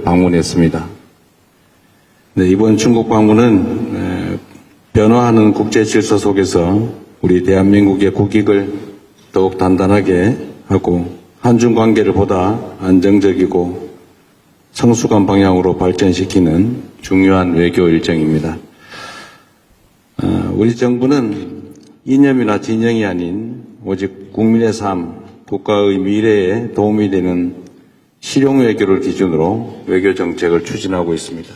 방문했습니다. 네, 이번 중국 방문은 변화하는 국제 질서 속에서 우리 대한민국의 국익을 더욱 단단하게 하고 한중 관계를 보다 안정적이고 성숙한 방향으로 발전시키는 중요한 외교 일정입니다. 우리 정부는 이념이나 진영이 아닌 오직 국민의 삶, 국가의 미래에 도움이 되는 실용 외교를 기준으로 외교 정책을 추진하고 있습니다.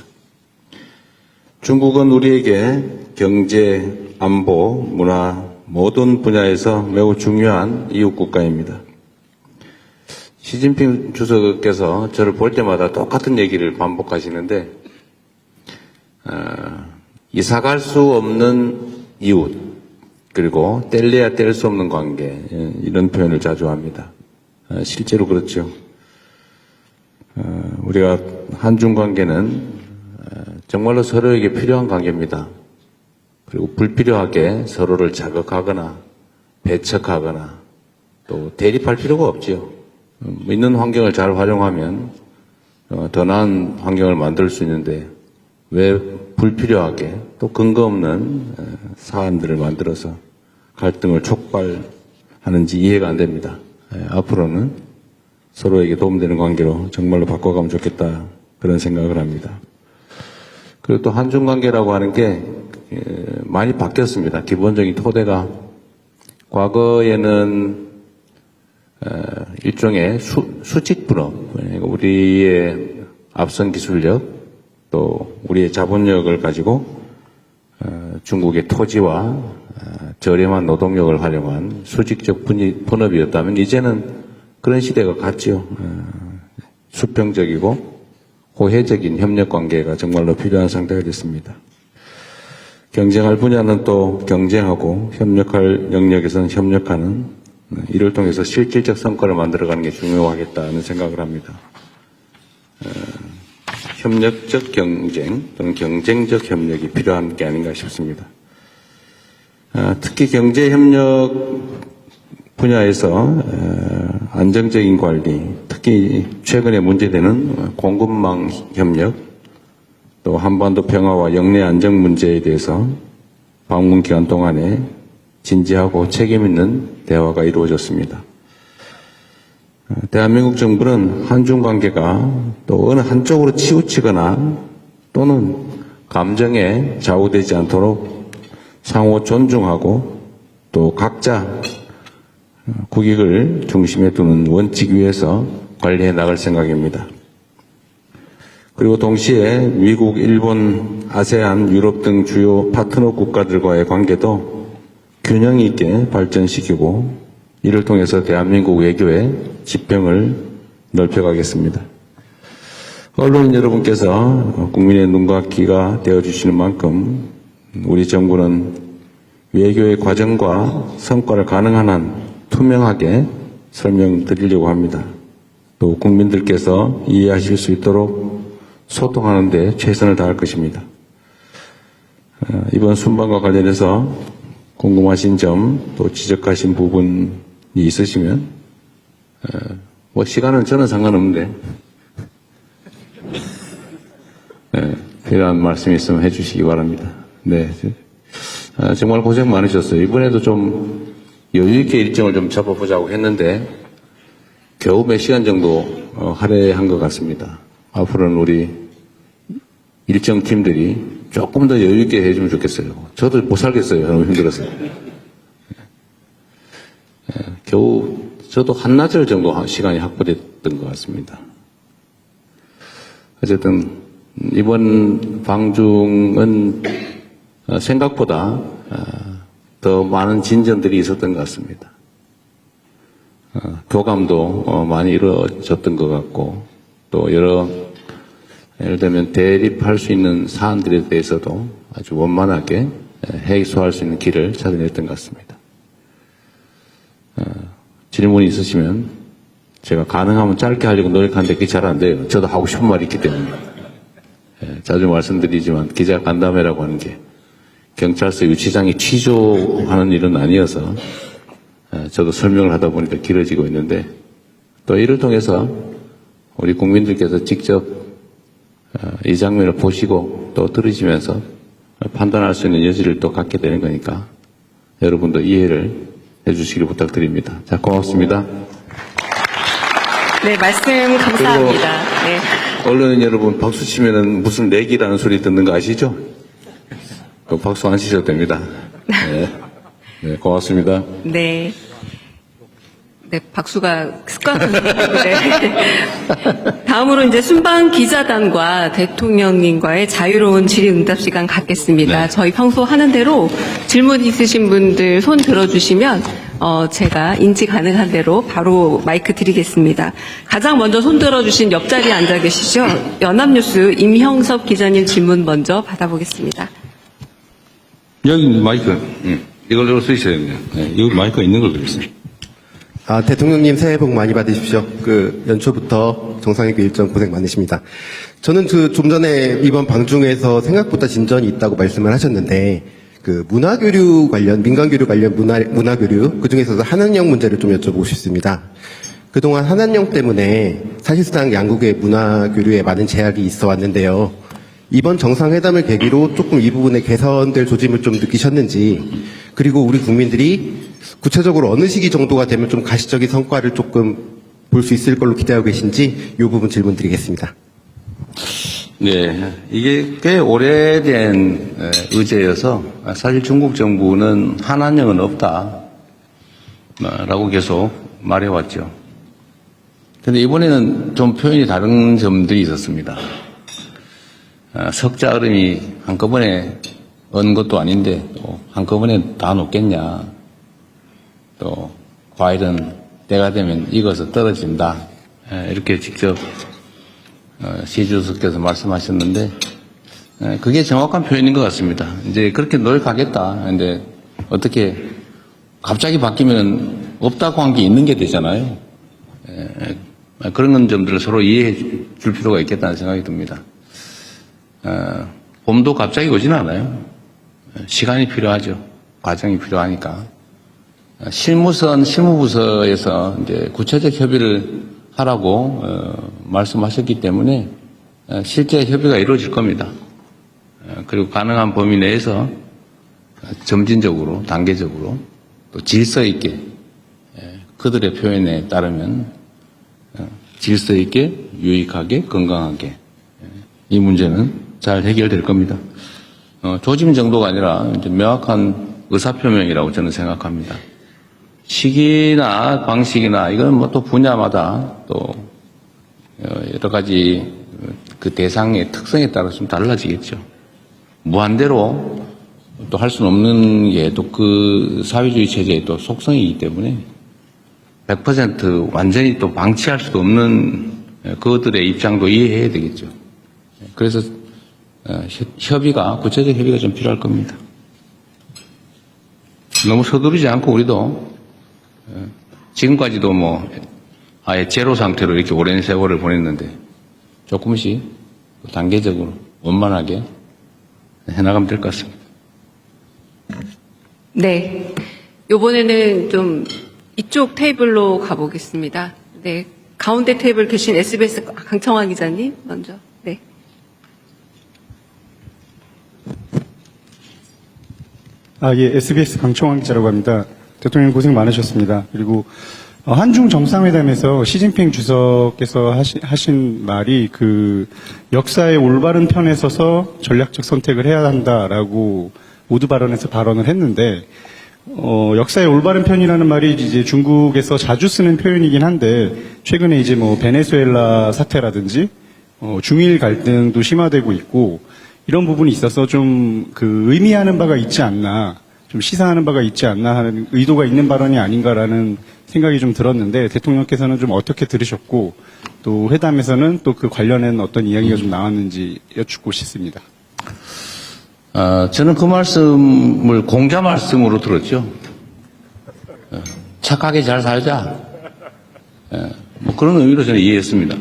중국은 우리에게 경제, 안보, 문화 모든 분야에서 매우 중요한 이웃 국가입니다. 시진핑 주석께서 저를 볼 때마다 똑같은 얘기를 반복하시는데 이사갈 수 없는 이웃 그리고 뗄래야 뗄 수 없는 관계 이런 표현을 자주 합니다. 실제로 그렇죠. 우리가 한중 관계는 정말로 서로에게 필요한 관계입니다. 그리고 불필요하게 서로를 자극하거나 배척하거나 또 대립할 필요가 없지요. 있는 환경을 잘 활용하면 더 나은 환경을 만들 수 있는데 왜 불필요하게 또 근거 없는 사안들을 만들어서 갈등을 촉발하는지 이해가 안 됩니다. 앞으로는 서로에게 도움되는 관계로 정말로 바꿔가면 좋겠다 그런 생각을 합니다. 그리고 또 한중 관계라고 하는 게 많이 바뀌었습니다. 기본적인 토대가 과거에는 일종의 수직분업, 우리의 앞선 기술력 또 우리의 자본력을 가지고 중국의 토지와 저렴한 노동력을 활용한 수직적 분업이었다면 이제는 그런 시대가 갔죠. 수평적이고 호혜적인 협력 관계가 정말로 필요한 상태가 됐습니다. 경쟁할 분야는 또 경쟁하고 협력할 영역에서는 협력하는 이를 통해서 실질적 성과를 만들어가는 게 중요하겠다는 생각을 합니다. 협력적 경쟁 또는 경쟁적 협력이 필요한 게 아닌가 싶습니다. 특히 경제협력 분야에서 안정적인 관리, 특히 최근에 문제되는 공급망 협력, 또 한반도 평화와 영내 안정 문제에 대해서 방문 기간 동안에 진지하고 책임 있는 대화가 이루어졌습니다. 대한민국 정부는 한중 관계가 또 어느 한쪽으로 치우치거나 또는 감정에 좌우되지 않도록 상호 존중하고 또 각자 국익을 중심에 두는 원칙 위에서 관리해 나갈 생각입니다. 그리고 동시에 미국, 일본, 아세안, 유럽 등 주요 파트너 국가들과의 관계도 균형 있게 발전시키고 이를 통해서 대한민국 외교의 지평을 넓혀가겠습니다. 언론인 여러분께서 국민의 눈과 귀가 되어주시는 만큼 우리 정부는 외교의 과정과 성과를 가능한 한 투명하게 설명드리려고 합니다. 또 국민들께서 이해하실 수 있도록 소통하는 데 최선을 다할 것입니다. 이번 순방과 관련해서 궁금하신 점 또 지적하신 부분이 있으시면 시간은 저는 상관없는데 필요한 말씀이 있으면 해주시기 바랍니다. 네, 정말 고생 많으셨어요. 이번에도 좀 여유있게 일정을 좀 잡아보자고 했는데 겨우 몇 시간 정도 할애한 것 같습니다. 앞으로는 우리 일정팀들이 조금 더 여유있게 해주면 좋겠어요. 저도 못 살겠어요. 너무 힘들었어요. 겨우 저도 한나절 정도 시간이 확보됐던 것 같습니다. 어쨌든 이번 방중은 생각보다 더 많은 진전들이 있었던 것 같습니다. 교감도 많이 이루어졌던 것 같고 또 예를 들면 대립할 수 있는 사안들에 대해서도 아주 원만하게 해소할 수 있는 길을 찾아냈던 것 같습니다. 질문이 있으시면 제가 가능하면 짧게 하려고 노력하는데 그게 잘 안 돼요. 저도 하고 싶은 말이 있기 때문에. 자주 말씀드리지만 기자 간담회라고 하는 게 경찰서 유치장이 취조하는 일은 아니어서 저도 설명을 하다 보니까 길어지고 있는데 또 이를 통해서 우리 국민들께서 직접 이 장면을 보시고 또 들으시면서 판단할 수 있는 여지를 또 갖게 되는 거니까 여러분도 이해를 해주시길 부탁드립니다. 자, 고맙습니다. 네, 말씀 감사합니다. 네. 언론인 여러분, 박수 치면은 무슨 내기라는 소리 듣는 거 아시죠? 박수 안 치셔도 됩니다. 네. 네, 고맙습니다. 네. 네, 박수가 습관입니다. 네. 다음으로 이제 순방 기자단과 대통령님과의 자유로운 질의응답 시간 갖겠습니다. 네. 저희 평소 하는 대로 질문 있으신 분들 손 들어주시면 제가 인지 가능한 대로 바로 마이크 드리겠습니다. 가장 먼저 손 들어주신 옆자리에 앉아 계시죠? 연합뉴스 임형섭 기자님 질문 먼저 받아보겠습니다. 여기 마이크, 이걸로 쓰셔야겠네요. 네, 여기 마이크가 있는 걸 그랬어요. 대통령님 새해 복 많이 받으십시오. 연초부터 정상회의 일정 고생 많으십니다. 저는 좀 전에 이번 방중에서 생각보다 진전이 있다고 말씀을 하셨는데, 문화교류 관련, 민간교류 관련 문화교류, 그 중에서도 한한령 문제를 좀 여쭤보고 싶습니다. 그동안 한한령 때문에 사실상 양국의 문화교류에 많은 제약이 있어 왔는데요. 이번 정상회담을 계기로 조금 이 부분에 개선될 조짐을 좀 느끼셨는지, 그리고 우리 국민들이 구체적으로 어느 시기 정도가 되면 좀 가시적인 성과를 조금 볼 수 있을 걸로 기대하고 계신지 이 부분 질문 드리겠습니다. 네, 이게 꽤 오래된 의제여서 사실 중국 정부는 한한령은 없다 라고 계속 말해왔죠. 그런데 이번에는 좀 표현이 다른 점들이 있었습니다. 석자 얼음이 한꺼번에 언 것도 아닌데 또 한꺼번에 다 녹겠냐, 또 과일은 때가 되면 익어서 떨어진다, 이렇게 직접 시 주석께서 말씀하셨는데 그게 정확한 표현인 것 같습니다. 이제 그렇게 노력하겠다. 근데 어떻게 갑자기 바뀌면 없다고 한 게 있는 게 되잖아요. 그런 점들을 서로 이해해 줄 필요가 있겠다는 생각이 듭니다. 봄도 갑자기 오진 않아요. 시간이 필요하죠. 과정이 필요하니까. 실무부서에서 이제 구체적 협의를 하라고 말씀하셨기 때문에 실제 협의가 이루어질 겁니다. 그리고 가능한 범위 내에서 점진적으로, 단계적으로 또 질서 있게 그들의 표현에 따르면 질서 있게, 유익하게, 건강하게 이 문제는 잘 해결될 겁니다. 조짐 정도가 아니라 이제 명확한 의사표명이라고 저는 생각합니다. 시기나 방식이나 이건 뭐 또 분야마다 또 여러 가지 그 대상의 특성에 따라 좀 달라지겠죠. 무한대로 또 할 수는 없는 게 또 그 사회주의 체제의 또 속성이기 때문에 100% 완전히 또 방치할 수도 없는 그들의 입장도 이해해야 되겠죠. 그래서 구체적 협의가 좀 필요할 겁니다. 너무 서두르지 않고 우리도 지금까지도 뭐 아예 제로 상태로 이렇게 오랜 세월을 보냈는데 조금씩 단계적으로 원만하게 해나가면 될 것 같습니다. 네. 요번에는 좀 이쪽 테이블로 가보겠습니다. 네. 가운데 테이블 계신 SBS 강청화 기자님 먼저. 네. 예, SBS 강청환 기자라고 합니다. 대통령 고생 많으셨습니다. 그리고 한중 정상회담에서 시진핑 주석께서 하신 말이 역사의 올바른 편에 서서 전략적 선택을 해야 한다라고 모두 발언에서 발언을 했는데 역사의 올바른 편이라는 말이 이제 중국에서 자주 쓰는 표현이긴 한데 최근에 이제 뭐 베네수엘라 사태라든지 중일 갈등도 심화되고 있고 이런 부분이 있어서 좀 의미하는 바가 있지 않나, 좀 시사하는 바가 있지 않나 하는 의도가 있는 발언이 아닌가라는 생각이 좀 들었는데 대통령께서는 좀 어떻게 들으셨고 또 회담에서는 또 그 관련된 어떤 이야기가 좀 나왔는지 여쭙고 싶습니다. 저는 그 말씀을 공자 말씀으로 들었죠. 착하게 잘 살자. 뭐 그런 의미로 저는 이해했습니다.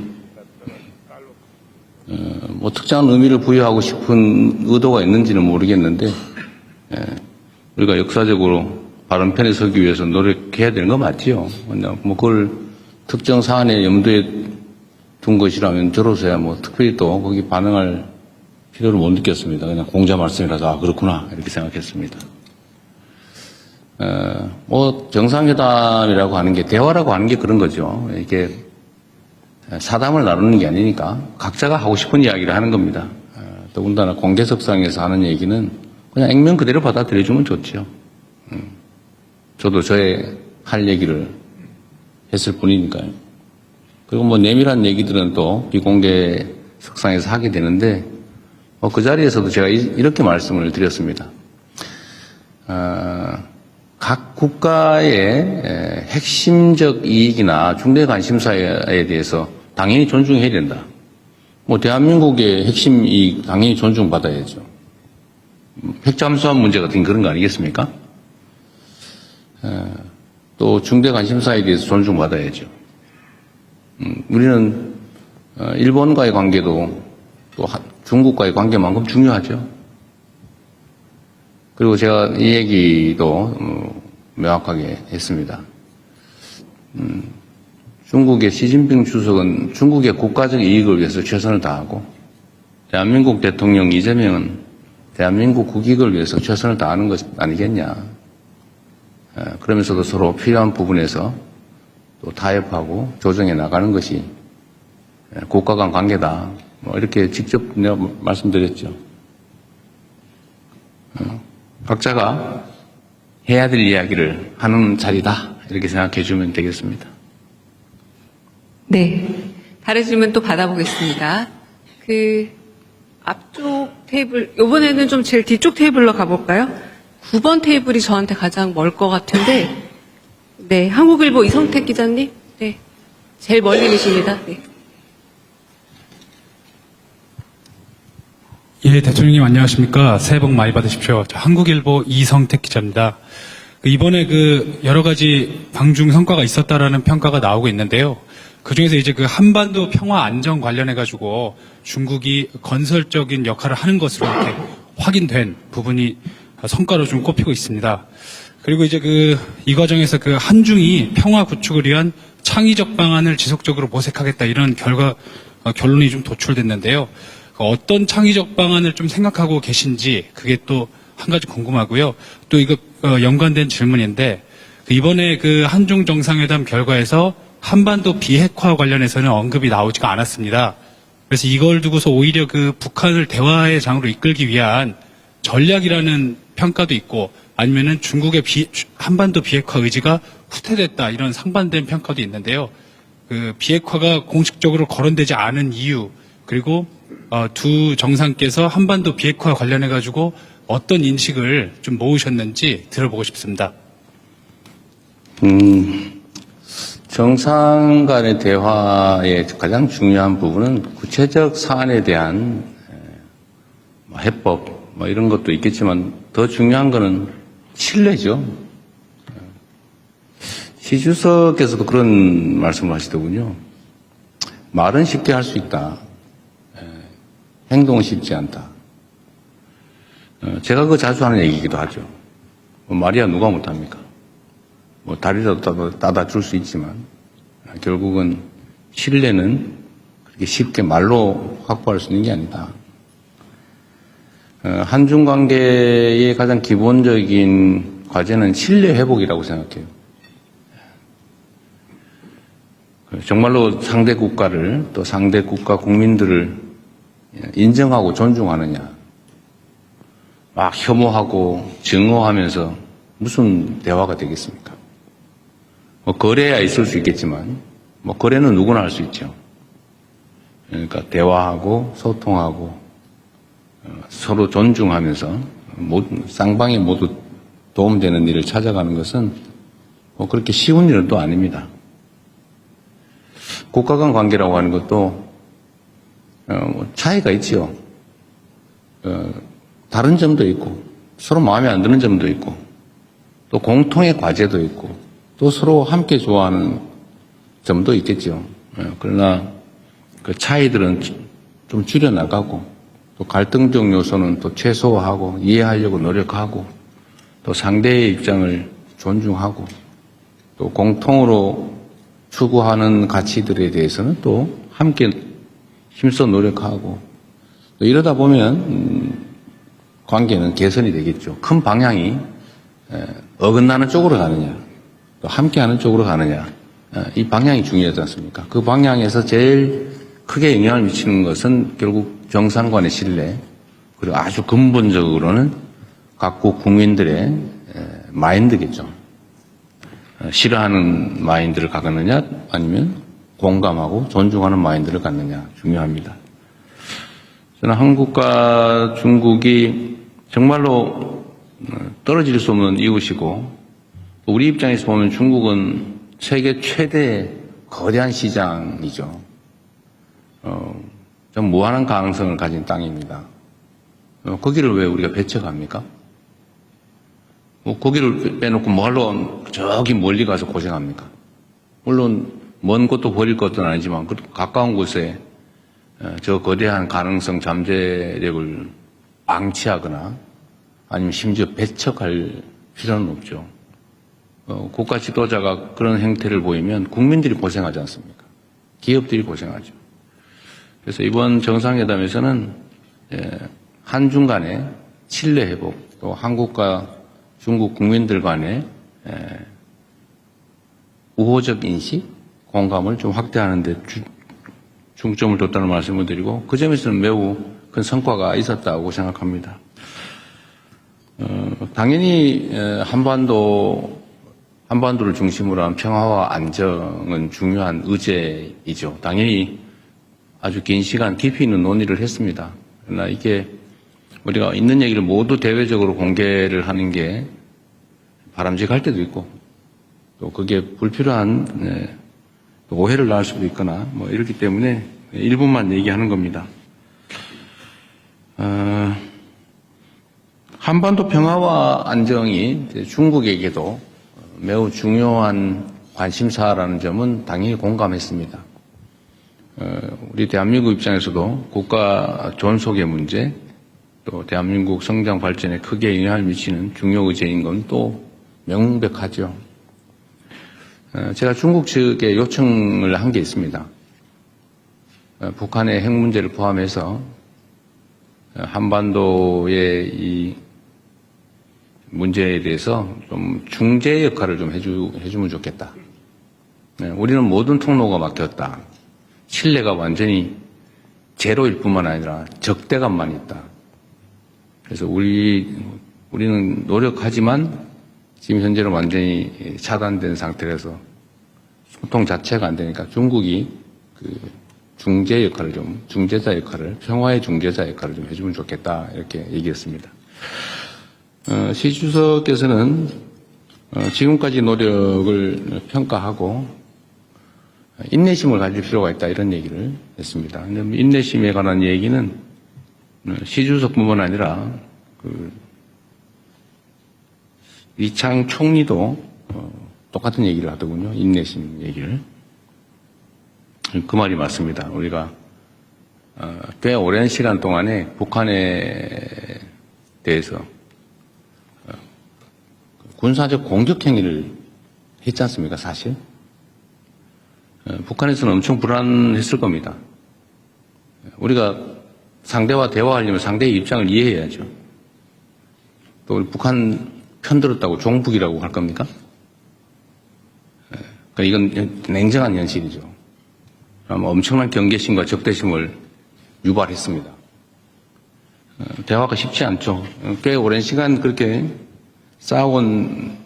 뭐 특정한 의미를 부여하고 싶은 의도가 있는지는 모르겠는데 우리가 역사적으로 바른 편에 서기 위해서 노력해야 되는 거 맞지요. 뭐 그걸 특정 사안에 염두에 둔 것이라면 저로서야 뭐 특별히 또 거기 반응할 필요를 못 느꼈습니다. 그냥 공자 말씀이라서 아 그렇구나 이렇게 생각했습니다. 뭐 정상회담이라고 하는 게 대화라고 하는 게 그런 거죠. 이게 사담을 나누는 게 아니니까 각자가 하고 싶은 이야기를 하는 겁니다. 더군다나 공개석상에서 하는 얘기는 그냥 액면 그대로 받아들여주면 좋죠. 저도 저의 할 얘기를 했을 뿐이니까요. 그리고 뭐 내밀한 얘기들은 또 비공개 석상에서 하게 되는데 그 자리에서도 제가 이렇게 말씀을 드렸습니다. 각 국가의 핵심적 이익이나 중대 관심사에 대해서 당연히 존중해야 된다. 뭐 대한민국의 핵심 이익 당연히 존중받아야죠. 핵잠수함 문제 같은 그런 거 아니겠습니까? 또 중대 관심사에 대해서 존중받아야죠. 우리는 일본과의 관계도 또 중국과의 관계만큼 중요하죠. 그리고 제가 이 얘기도 명확하게 했습니다. 중국의 시진핑 주석은 중국의 국가적 이익을 위해서 최선을 다하고 대한민국 대통령 이재명은 대한민국 국익을 위해서 최선을 다하는 것 아니겠냐. 그러면서도 서로 필요한 부분에서 또 타협하고 조정해 나가는 것이 국가 간 관계다. 뭐 이렇게 직접 내가 말씀드렸죠. 각자가 해야 될 이야기를 하는 자리다. 이렇게 생각해 주면 되겠습니다. 네. 다른 질문 또 받아보겠습니다. 앞쪽 테이블, 이번에는 좀 제일 뒤쪽 테이블로 가볼까요? 9번 테이블이 저한테 가장 멀 것 같은데, 네. 한국일보 이성택 기자님? 네. 제일 멀리 계십니다. 네. 예, 대통령님 안녕하십니까. 새해 복 많이 받으십시오. 저 한국일보 이성택 기자입니다. 이번에 여러 가지 방중 성과가 있었다라는 평가가 나오고 있는데요. 그중에서 이제 한반도 평화 안정 관련해가지고 중국이 건설적인 역할을 하는 것으로 이렇게 확인된 부분이 성과로 좀 꼽히고 있습니다. 그리고 이제 이 과정에서 한중이 평화 구축을 위한 창의적 방안을 지속적으로 모색하겠다 이런 결론이 좀 도출됐는데요. 어떤 창의적 방안을 좀 생각하고 계신지 그게 또 한 가지 궁금하고요. 또 이거 연관된 질문인데 이번에 한중 정상회담 결과에서 한반도 비핵화 관련해서는 언급이 나오지가 않았습니다. 그래서 이걸 두고서 오히려 북한을 대화의 장으로 이끌기 위한 전략이라는 평가도 있고 아니면은 중국의 한반도 비핵화 의지가 후퇴됐다 이런 상반된 평가도 있는데요. 비핵화가 공식적으로 거론되지 않은 이유 그리고 두 정상께서 한반도 비핵화 관련해 가지고 어떤 인식을 좀 모으셨는지 들어보고 싶습니다. 정상 간의 대화의 가장 중요한 부분은 구체적 사안에 대한 해법 이런 것도 있겠지만 더 중요한 거는 신뢰죠. 시 주석께서도 그런 말씀을 하시더군요. 말은 쉽게 할 수 있다. 행동은 쉽지 않다. 제가 자주 하는 얘기이기도 하죠. 말이야 누가 못합니까? 다리라도 따다 줄 수 있지만 결국은 신뢰는 그렇게 쉽게 말로 확보할 수 있는 게 아니다. 한중 관계의 가장 기본적인 과제는 신뢰 회복이라고 생각해요. 정말로 상대 국가를 또 상대 국가 국민들을 인정하고 존중하느냐. 막 혐오하고 증오하면서 무슨 대화가 되겠습니까? 거래야 있을 수 있겠지만 거래는 누구나 할 수 있죠. 그러니까 대화하고 소통하고 서로 존중하면서 쌍방이 모두 도움되는 일을 찾아가는 것은 그렇게 쉬운 일은 또 아닙니다. 국가 간 관계라고 하는 것도 차이가 있지요. 다른 점도 있고 서로 마음에 안 드는 점도 있고 또 공통의 과제도 있고 또 서로 함께 좋아하는 점도 있겠죠. 그러나 그 차이들은 좀 줄여나가고 또 갈등적 요소는 또 최소화하고 이해하려고 노력하고 또 상대의 입장을 존중하고 또 공통으로 추구하는 가치들에 대해서는 또 함께 힘써 노력하고 또 이러다 보면 관계는 개선이 되겠죠. 큰 방향이 어긋나는 쪽으로 가느냐 또 함께하는 쪽으로 가느냐 이 방향이 중요하지 않습니까? 그 방향에서 제일 크게 영향을 미치는 것은 결국 정상 간의 신뢰 그리고 아주 근본적으로는 각국 국민들의 마인드겠죠. 싫어하는 마인드를 갖느냐 아니면 공감하고 존중하는 마인드를 갖느냐 중요합니다. 저는 한국과 중국이 정말로 떨어질 수 없는 이웃이고 우리 입장에서 보면 중국은 세계 최대 거대한 시장이죠. 좀 무한한 가능성을 가진 땅입니다. 거기를 왜 우리가 배척합니까? 거기를 빼놓고 뭐하러 저기 멀리 가서 고생합니까? 물론 먼 곳도 버릴 것도 아니지만 가까운 곳에 저 거대한 가능성 잠재력을 방치하거나 아니면 심지어 배척할 필요는 없죠. 국가 지도자가 그런 행태를 보이면 국민들이 고생하지 않습니까? 기업들이 고생하죠. 그래서 이번 정상회담에서는 한중 간의 신뢰 회복, 또 한국과 중국 국민들 간의 우호적 인식, 공감을 좀 확대하는 데 중점을 뒀다는 말씀을 드리고 그 점에서는 매우 큰 성과가 있었다고 생각합니다. 당연히 한반도를 중심으로 한 평화와 안정은 중요한 의제이죠. 당연히 아주 긴 시간 깊이 있는 논의를 했습니다. 그러나 이게 우리가 있는 얘기를 모두 대외적으로 공개를 하는 게 바람직할 때도 있고 또 그게 불필요한 오해를 낳을 수도 있거나 뭐 이렇기 때문에 일부만 얘기하는 겁니다. 한반도 평화와 안정이 중국에게도 매우 중요한 관심사라는 점은 당연히 공감했습니다. 우리 대한민국 입장에서도 국가 존속의 문제, 또 대한민국 성장 발전에 크게 영향을 미치는 중요 의제인 건 또 명백하죠. 제가 중국 측에 요청을 한 게 있습니다. 북한의 핵 문제를 포함해서 한반도의 이 문제에 대해서 좀 중재 역할을 좀 해주면 좋겠다. 우리는 모든 통로가 막혔다. 신뢰가 완전히 제로일 뿐만 아니라 적대감만 있다. 그래서 우리는 노력하지만 지금 현재는 완전히 차단된 상태라서 소통 자체가 안 되니까 중국이 그 중재자 역할을, 평화의 중재자 역할을 좀 해주면 좋겠다. 이렇게 얘기했습니다. 시 주석께서는 지금까지 노력을 평가하고 인내심을 가질 필요가 있다. 이런 얘기를 했습니다. 근데 인내심에 관한 얘기는 시 주석뿐만 아니라 이창 총리도 똑같은 얘기를 하더군요. 인내심 얘기를. 그 말이 맞습니다. 우리가 꽤 오랜 시간 동안에 북한에 대해서 군사적 공격 행위를 했지 않습니까, 사실? 북한에서는 엄청 불안했을 겁니다. 우리가 상대와 대화하려면 상대의 입장을 이해해야죠. 또 북한 편들었다고 종북이라고 할 겁니까? 그러니까 이건 냉정한 현실이죠. 엄청난 경계심과 적대심을 유발했습니다. 대화가 쉽지 않죠. 꽤 오랜 시간 그렇게 싸워온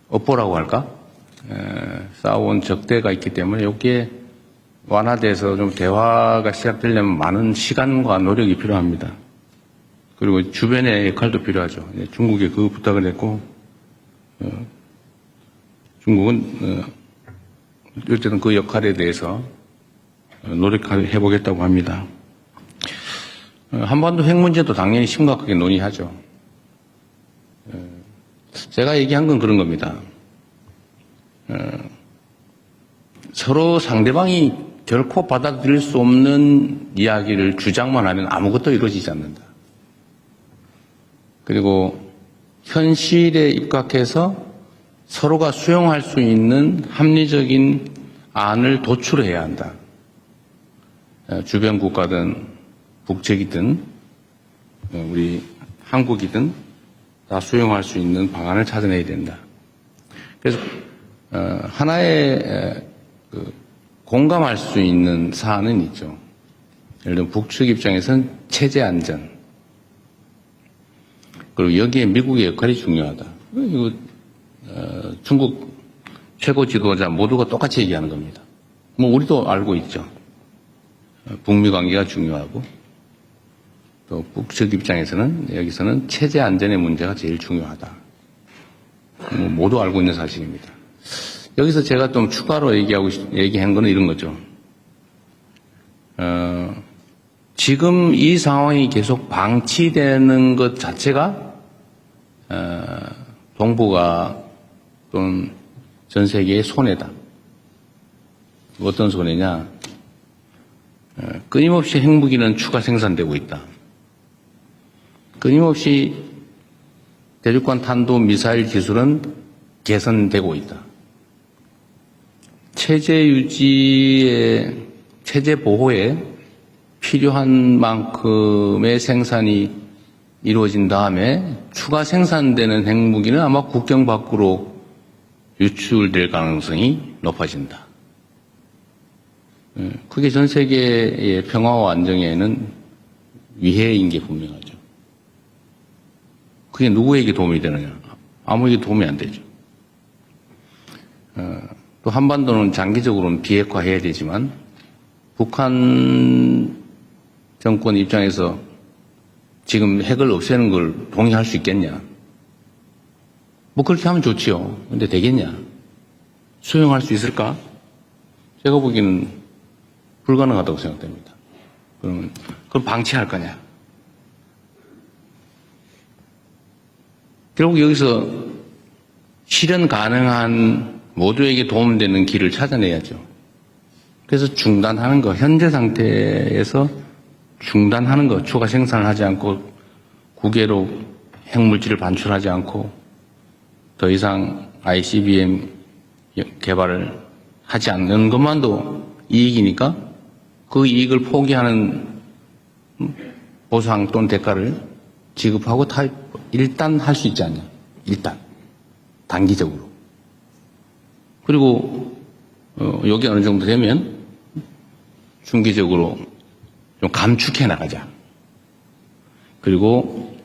업보라고 할까? 싸워온 적대가 있기 때문에 여기에 완화돼서 좀 대화가 시작되려면 많은 시간과 노력이 필요합니다. 그리고 주변의 역할도 필요하죠. 중국에 그 부탁을 했고, 중국은 어쨌든 그 역할에 대해서 노력해 보겠다고 합니다. 한반도 핵 문제도 당연히 심각하게 논의하죠. 제가 얘기한 건 그런 겁니다. 서로 상대방이 결코 받아들일 수 없는 이야기를 주장만 하면 아무것도 이루어지지 않는다. 그리고 현실에 입각해서 서로가 수용할 수 있는 합리적인 안을 도출해야 한다. 주변 국가든 북측이든 우리 한국이든 다 수용할 수 있는 방안을 찾아내야 된다. 그래서 하나의 공감할 수 있는 사안은 있죠. 예를 들면 북측 입장에서는 체제 안전, 그리고 여기에 미국의 역할이 중요하다. 이거 중국 최고 지도자 모두가 똑같이 얘기하는 겁니다. 뭐 우리도 알고 있죠. 북미 관계가 중요하고 또 북측 입장에서는 여기서는 체제 안전의 문제가 제일 중요하다. 뭐 모두 알고 있는 사실입니다. 여기서 제가 좀 추가로 얘기한 거는 이런 거죠. 지금 이 상황이 계속 방치되는 것 자체가 동북아 또는 전 세계의 손해다. 어떤 손해냐? 끊임없이 핵무기는 추가 생산되고 있다. 끊임없이 대륙간 탄도 미사일 기술은 개선되고 있다. 체제 유지에, 체제 보호에 필요한 만큼의 생산이 이루어진 다음에 추가 생산되는 핵무기는 아마 국경 밖으로 유출될 가능성이 높아진다. 그게 전 세계의 평화와 안정에는 위해인 게 분명하죠. 그게 누구에게 도움이 되느냐? 아무에게 도움이 안 되죠. 또 한반도는 장기적으로는 비핵화해야 되지만 북한 정권 입장에서 지금 핵을 없애는 걸 동의할 수 있겠냐? 뭐 그렇게 하면 좋지요. 근데 되겠냐? 수용할 수 있을까? 제가 보기에는 불가능하다고 생각됩니다. 그러면 그걸 방치할 거냐? 결국 여기서 실현 가능한 모두에게 도움되는 길을 찾아내야죠. 그래서 중단하는 거, 현재 상태에서 중단하는 거, 추가 생산을 하지 않고 국외로 핵물질을 반출하지 않고 더 이상 ICBM 개발을 하지 않는 것만도 이익이니까 그 이익을 포기하는 보상 또는 대가를 지급하고 일단 할 수 있지 않냐. 일단. 단기적으로. 그리고 여기 어느 정도 되면 중기적으로 좀 감축해 나가자. 그리고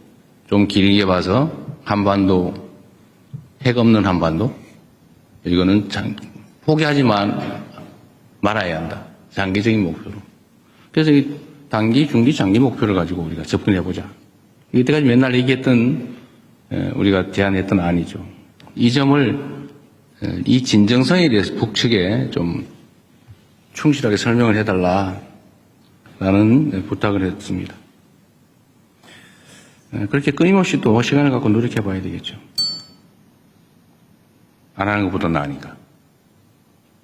좀 길게 봐서 한반도, 핵 없는 한반도, 이거는 포기하지만 말아야 한다. 장기적인 목표로. 그래서 이 단기, 중기, 장기 목표를 가지고 우리가 접근해보자. 이때까지 맨날 얘기했던, 우리가 제안했던 안이죠. 이 점을, 이 진정성에 대해서 북측에 좀 충실하게 설명을 해달라라는 부탁을 했습니다. 그렇게 끊임없이 또 시간을 갖고 노력해 봐야 되겠죠. 안 하는 것보다 나으니까.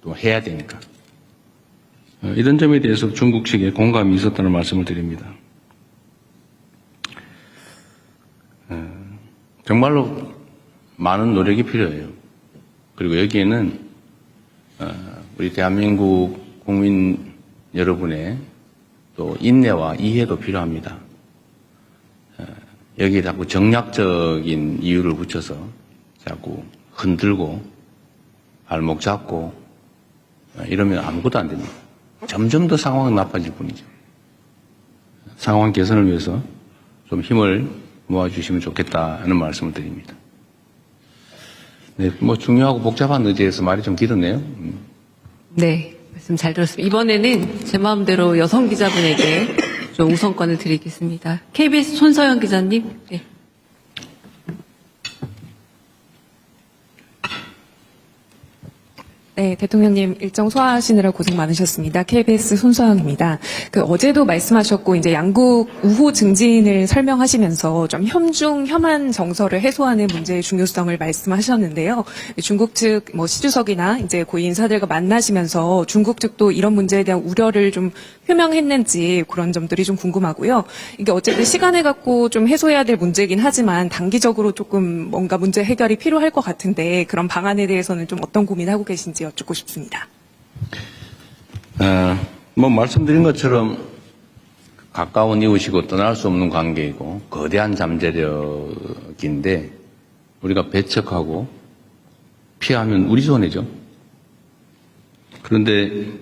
또 해야 되니까. 이런 점에 대해서 중국 측에 공감이 있었다는 말씀을 드립니다. 정말로 많은 노력이 필요해요. 그리고 여기에는 우리 대한민국 국민 여러분의 또 인내와 이해도 필요합니다. 여기에 자꾸 정략적인 이유를 붙여서 자꾸 흔들고 발목 잡고 이러면 아무것도 안 됩니다. 점점 더 상황은 나빠질 뿐이죠. 상황 개선을 위해서 좀 힘을 모아주시면 좋겠다는 말씀을 드립니다. 네, 뭐 중요하고 복잡한 의제에서 말이 좀 길었네요. 네, 말씀 잘 들었습니다. 이번에는 제 마음대로 여성 기자분에게 좀 우선권을 드리겠습니다. KBS 손서영 기자님. 네. 네, 대통령님 일정 소화하시느라 고생 많으셨습니다. KBS 손서영입니다. 어제도 말씀하셨고 이제 양국 우호 증진을 설명하시면서 좀 혐중 혐한 정서를 해소하는 문제의 중요성을 말씀하셨는데요. 중국 측 시 주석이나 이제 고위 인사들과 만나시면서 중국 측도 이런 문제에 대한 우려를 좀 표명했는지 그런 점들이 좀 궁금하고요. 이게 어쨌든 시간을 갖고 좀 해소해야 될 문제이긴 하지만 단기적으로 조금 뭔가 문제 해결이 필요할 것 같은데 그런 방안에 대해서는 좀 어떤 고민하고 계신지 여쭙고 싶습니다. 뭐 말씀드린 것처럼 가까운 이웃이고 떠날 수 없는 관계이고 거대한 잠재력인데 우리가 배척하고 피하면 우리 손해죠. 그런데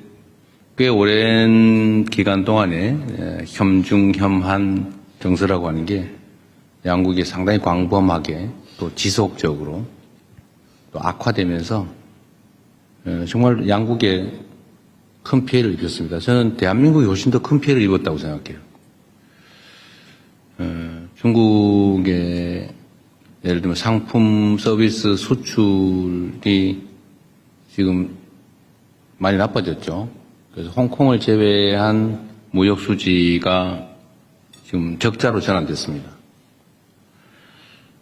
꽤 오랜 기간 동안에 혐중혐한 정서라고 하는 게 양국이 상당히 광범하게 또 지속적으로 또 악화되면서 정말 양국에 큰 피해를 입혔습니다. 저는 대한민국이 훨씬 더 큰 피해를 입었다고 생각해요. 중국의 예를 들면 상품 서비스 수출이 지금 많이 나빠졌죠. 그래서 홍콩을 제외한 무역 수지가 지금 적자로 전환됐습니다.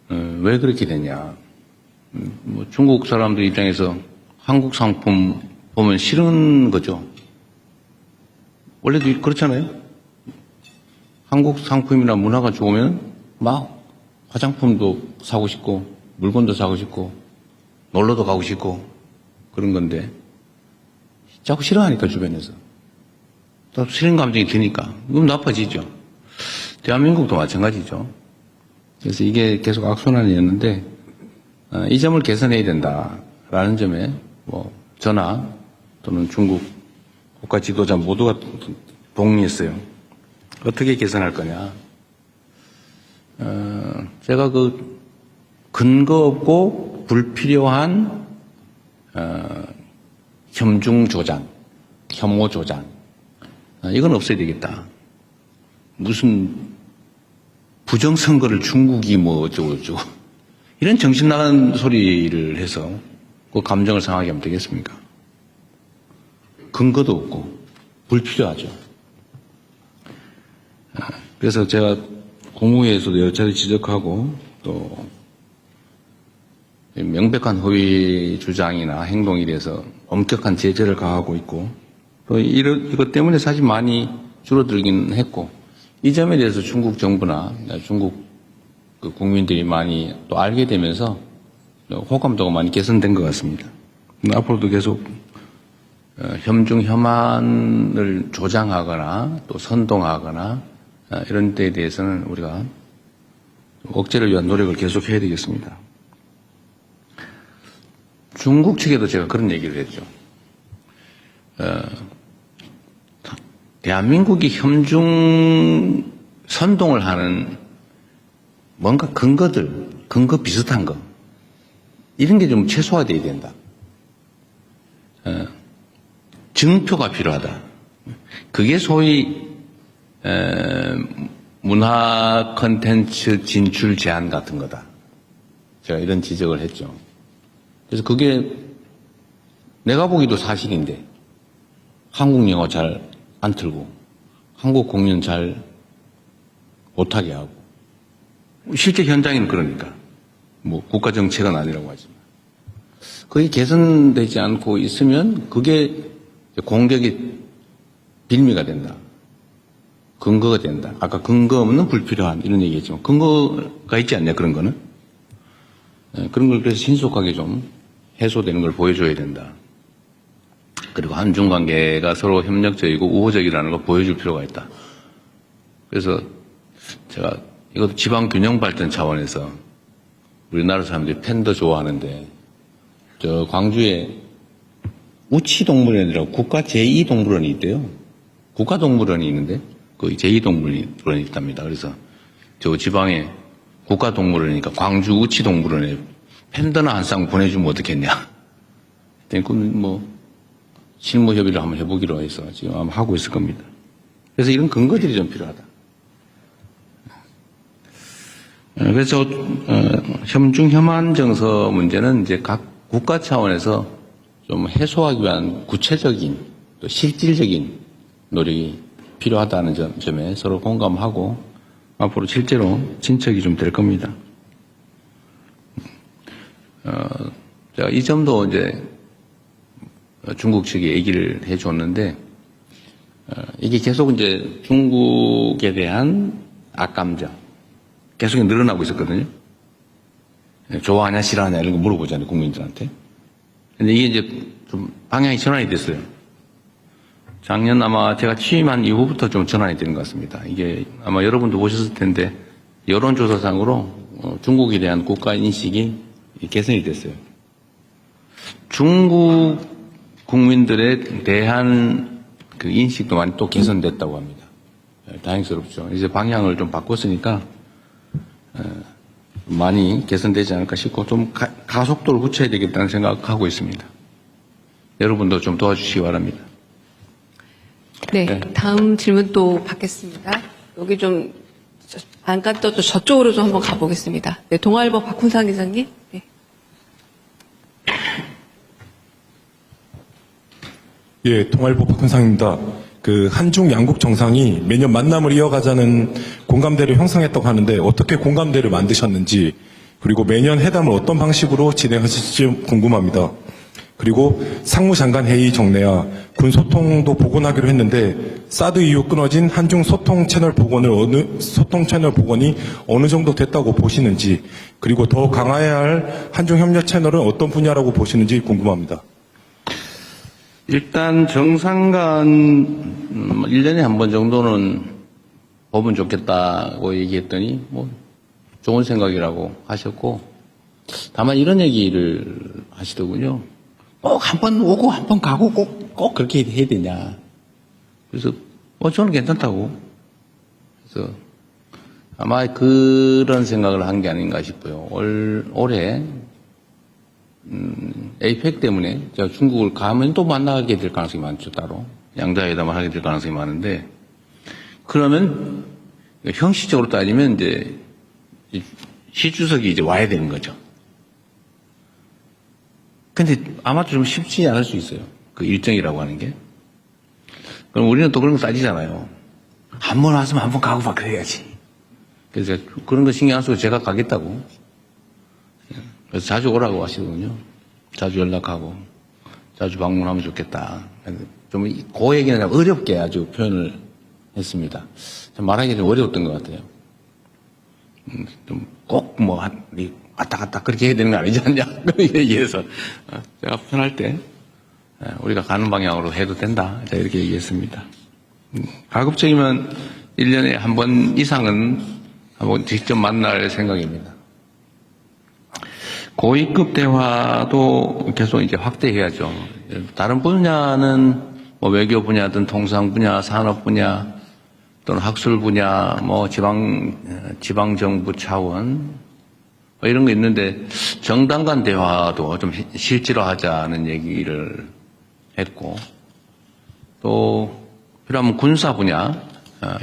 왜 그렇게 됐냐? 뭐 중국 사람들 입장에서 한국 상품 보면 싫은 거죠. 원래도 그렇잖아요. 한국 상품이나 문화가 좋으면 막 화장품도 사고 싶고 물건도 사고 싶고 놀러도 가고 싶고 그런 건데 자꾸 싫어하니까 주변에서 또 싫은 감정이 드니까 그럼 나빠지죠. 대한민국도 마찬가지죠. 그래서 이게 계속 악순환이었는데 이 점을 개선해야 된다라는 점에 뭐 저나 또는 중국 국가 지도자 모두가 동의했어요. 어떻게 개선할 거냐. 제가 그 근거 없고 불필요한 혐중 조장, 혐오 조장 이건 없어야 되겠다. 무슨 부정선거를 중국이 뭐 어쩌고 이런 정신 나간 소리를 해서 그 감정을 상하게 하면 되겠습니까? 근거도 없고 불필요하죠. 그래서 제가 국무회에서도 여러 차례 지적하고 또 명백한 허위 주장이나 행동에 대해서 엄격한 제재를 가하고 있고 또 이것 때문에 사실 많이 줄어들긴 했고 이 점에 대해서 중국 정부나 중국 그 국민들이 많이 또 알게 되면서 호감도가 많이 개선된 것 같습니다. 앞으로도 계속 혐중 혐한을 조장하거나 또 선동하거나 이런 데에 대해서는 우리가 억제를 위한 노력을 계속해야 되겠습니다. 중국 측에도 제가 그런 얘기를 했죠. 대한민국이 혐중 선동을 하는 뭔가 근거 비슷한 거 이런 게 좀 최소화돼야 된다. 증표가 필요하다. 그게 소위 문화 콘텐츠 진출 제한 같은 거다. 제가 이런 지적을 했죠. 그래서 그게 내가 보기도 사실인데 한국 영어 잘 안 틀고 한국 공연 잘 못하게 하고 실제 현장에는 그러니까 뭐 국가 정책은 아니라고 하지만 그게 개선되지 않고 있으면 그게 공격의 빌미가 된다. 근거가 된다. 아까 근거 없는 불필요한 이런 얘기했지만 근거가 있지 않냐 그런 거는. 그런 걸 그래서 신속하게 좀 해소되는 걸 보여줘야 된다. 그리고 한중 관계가 서로 협력적이고 우호적이라는 걸 보여줄 필요가 있다. 그래서 제가 이것도 지방 균형 발전 차원에서 우리나라 사람들이 팬더 좋아하는데 저 광주에 우치동물원이라고 국가 제2동물원이 있대요. 국가동물원이 있는데 그 제2동물원이 있답니다. 그래서 저 지방에 국가동물원이니까 광주 우치동물원에 팬더나 한 쌍 보내주면 어떻겠냐. 그럼 뭐 실무 협의를 한번 해보기로 해서 지금 아마 하고 있을 겁니다. 그래서 이런 근거들이 좀 필요하다. 그래서 혐중 혐한 정서 문제는 이제 각 국가 차원에서 좀 해소하기 위한 구체적인 또 실질적인 노력이 필요하다는 점에 서로 공감하고 앞으로 실제로 진척이 좀 될 겁니다. 제가 이 점도 이제 중국 측이 얘기를 해줬는데 이게 계속 이제 중국에 대한 악감정 계속 늘어나고 있었거든요. 좋아하냐 싫어하냐 이런 거 물어보잖아요 국민들한테. 근데 이게 이제 좀 방향이 전환이 됐어요. 작년 아마 제가 취임한 이후부터 좀 전환이 되는 것 같습니다. 이게 아마 여러분도 보셨을 텐데 여론조사상으로 중국에 대한 국가 인식이 개선이 됐어요. 중국 국민들에 대한 그 인식도 많이 또 개선됐다고 합니다. 다행스럽죠. 이제 방향을 좀 바꿨으니까 많이 개선되지 않을까 싶고 좀 가속도를 붙여야 되겠다는 생각하고 있습니다. 여러분도 좀 도와주시기 바랍니다. 네, 네. 다음 질문 또 받겠습니다. 여기 좀 안간 또 저쪽으로 좀 한번 가보겠습니다. 네, 동아일보 박훈상 기자님. 네. 예, 동아일보 박훈상입니다. 그 한중 양국 정상이 매년 만남을 이어가자는 공감대를 형성했다고 하는데 어떻게 공감대를 만드셨는지 그리고 매년 회담을 어떤 방식으로 진행하실지 궁금합니다. 그리고 상무장관 회의 정례와 군 소통도 복원하기로 했는데 사드 이후 끊어진 한중 소통 채널 복원이 어느 정도 됐다고 보시는지 그리고 더 강화해야 할 한중 협력 채널은 어떤 분야라고 보시는지 궁금합니다. 일단 정상간 1년에 한 번 정도는 보면 좋겠다고 얘기했더니 뭐 좋은 생각이라고 하셨고 다만 이런 얘기를 하시더군요. 꼭 한 번 오고 한 번 가고 꼭 그렇게 해야 되냐. 그래서 저는 괜찮다고. 그래서 아마 그런 생각을 한 게 아닌가 싶어요. 올해 에이펙 때문에 제가 중국을 가면 또 만나게 될 가능성이 많죠. 따로 양자회담을 하게 될 가능성이 많은데 그러면 형식적으로 따지면 이제 시 주석이 이제 와야 되는 거죠. 근데 아마도 좀 쉽지 않을 수 있어요. 그 일정이라고 하는 게. 그럼 우리는 또 그런 거 따지잖아요. 한 번 왔으면 한 번 가고 막 그래야지. 그래서 그런 거 신경 안 쓰고 제가 가겠다고. 그래서 자주 오라고 하시거든요. 자주 연락하고 자주 방문하면 좋겠다. 좀 그 얘기는 어렵게 아주 표현을 했습니다. 말하기 좀 어려웠던 것 같아요. 좀 꼭 뭐 왔다 갔다 그렇게 해야 되는 거 아니지 않냐 그런 얘기해서 제가 편할 때 우리가 가는 방향으로 해도 된다 이렇게 얘기했습니다. 가급적이면 1년에 한 번 이상은 한번 직접 만날 생각입니다. 고위급 대화도 계속 이제 확대해야죠. 다른 분야는 뭐 외교 분야든 통상 분야, 산업 분야 또는 학술 분야, 뭐 지방 정부 차원 뭐 이런 거 있는데 정당 간 대화도 좀 실제로 하자는 얘기를 했고 또 필요하면 군사 분야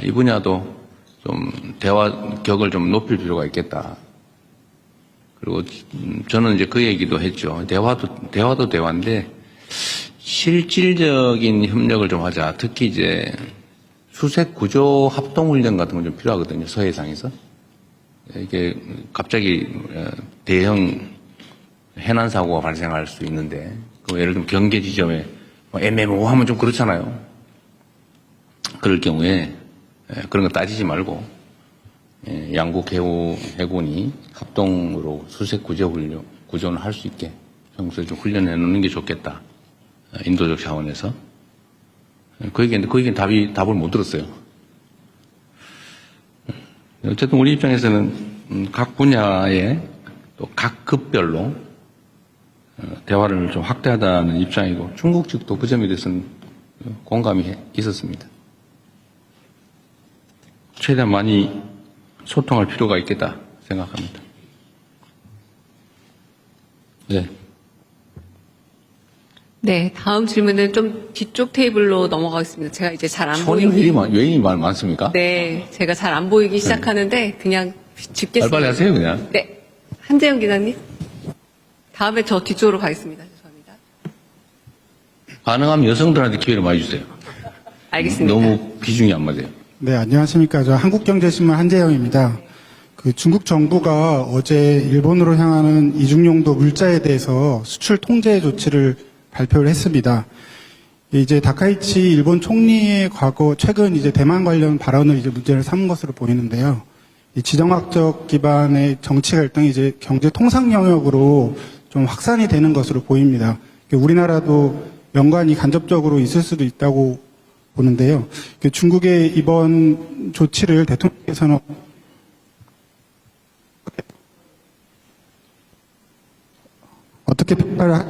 이 분야도 좀 대화 격을 좀 높일 필요가 있겠다. 그리고 저는 이제 그 얘기도 했죠. 대화도 대화인데 실질적인 협력을 좀 하자. 특히 이제 수색 구조 합동 훈련 같은 건 좀 필요하거든요. 서해상에서. 이게 갑자기 대형 해난 사고가 발생할 수 있는데 예를 들면 경계 지점에 애매모호하면 좀 그렇잖아요. 그럴 경우에 그런 거 따지지 말고 양국 해군이 합동으로 수색 구조는 할 수 있게 평소에 좀 훈련해 놓는 게 좋겠다. 인도적 차원에서. 그 얘기는 답을 못 들었어요. 어쨌든 우리 입장에서는 각 분야에 또 각 급별로 대화를 좀 확대하다는 입장이고 중국 측도 그 점에 대해서는 공감이 있었습니다. 최대한 많이 소통할 필요가 있겠다 생각합니다. 네. 네, 다음 질문은 좀 뒤쪽 테이블로 넘어가겠습니다. 제가 이제 잘 안 손이 보이기. 왜 이리 많습니까? 네, 제가 잘 안 보이기 시작하는데 그냥 짚겠습니다. 빨리빨리 하세요 그냥. 네, 한재영 기자님. 다음에 저 뒤쪽으로 가겠습니다. 죄송합니다. 가능하면 여성들한테 기회를 많이 주세요. 알겠습니다. 너무 비중이 안 맞아요. 네, 안녕하십니까. 저 한국경제신문 한재영입니다. 그 중국 정부가 어제 일본으로 향하는 이중용도 물자에 대해서 수출 통제 조치를 발표를 했습니다. 이제 다카이치 일본 총리의 최근 이제 대만 관련 발언을 이제 문제를 삼은 것으로 보이는데요. 이 지정학적 기반의 정치 갈등이 이제 경제 통상 영역으로 좀 확산이 되는 것으로 보입니다. 우리나라도 연관이 간접적으로 있을 수도 있다고 보는데요. 그 중국의 이번 조치를 대통령께서는 어떻게 평가를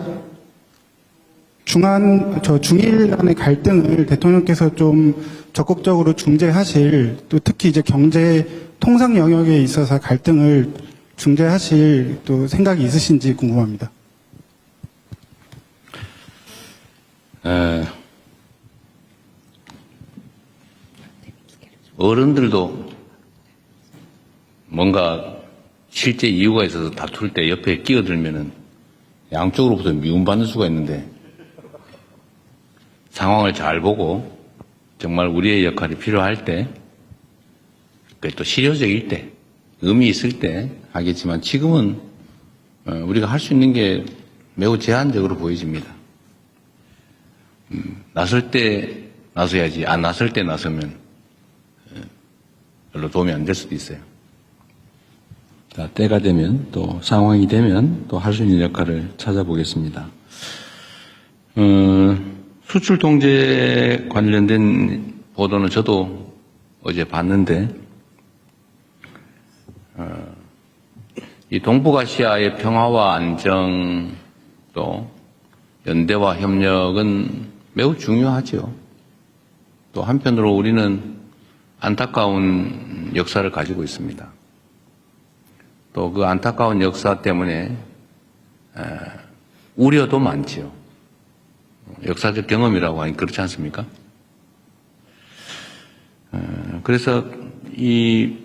중일 간의 갈등을 대통령께서 좀 적극적으로 중재하실, 또 특히 이제 경제 통상 영역에 있어서 갈등을 중재하실 또 생각이 있으신지 궁금합니다. 어른들도 뭔가 실제 이유가 있어서 다툴 때 옆에 끼어들면은 양쪽으로부터 미움받는 수가 있는데, 상황을 잘 보고 정말 우리의 역할이 필요할 때, 또 실효적일 때, 의미 있을 때 하겠지만, 지금은 우리가 할 수 있는 게 매우 제한적으로 보여집니다. 나설 때 나서야지, 안 나설 때 나서면 별로 도움이 안 될 수도 있어요. 자, 때가 되면, 또 상황이 되면 또 할 수 있는 역할을 찾아보겠습니다. 수출 통제 관련된 보도는 저도 어제 봤는데, 이 동북아시아의 평화와 안정, 또 연대와 협력은 매우 중요하죠. 또 한편으로 우리는 안타까운 역사를 가지고 있습니다. 또 그 안타까운 역사 때문에 우려도 많지요. 역사적 경험이라고 하니 그렇지 않습니까? 그래서 이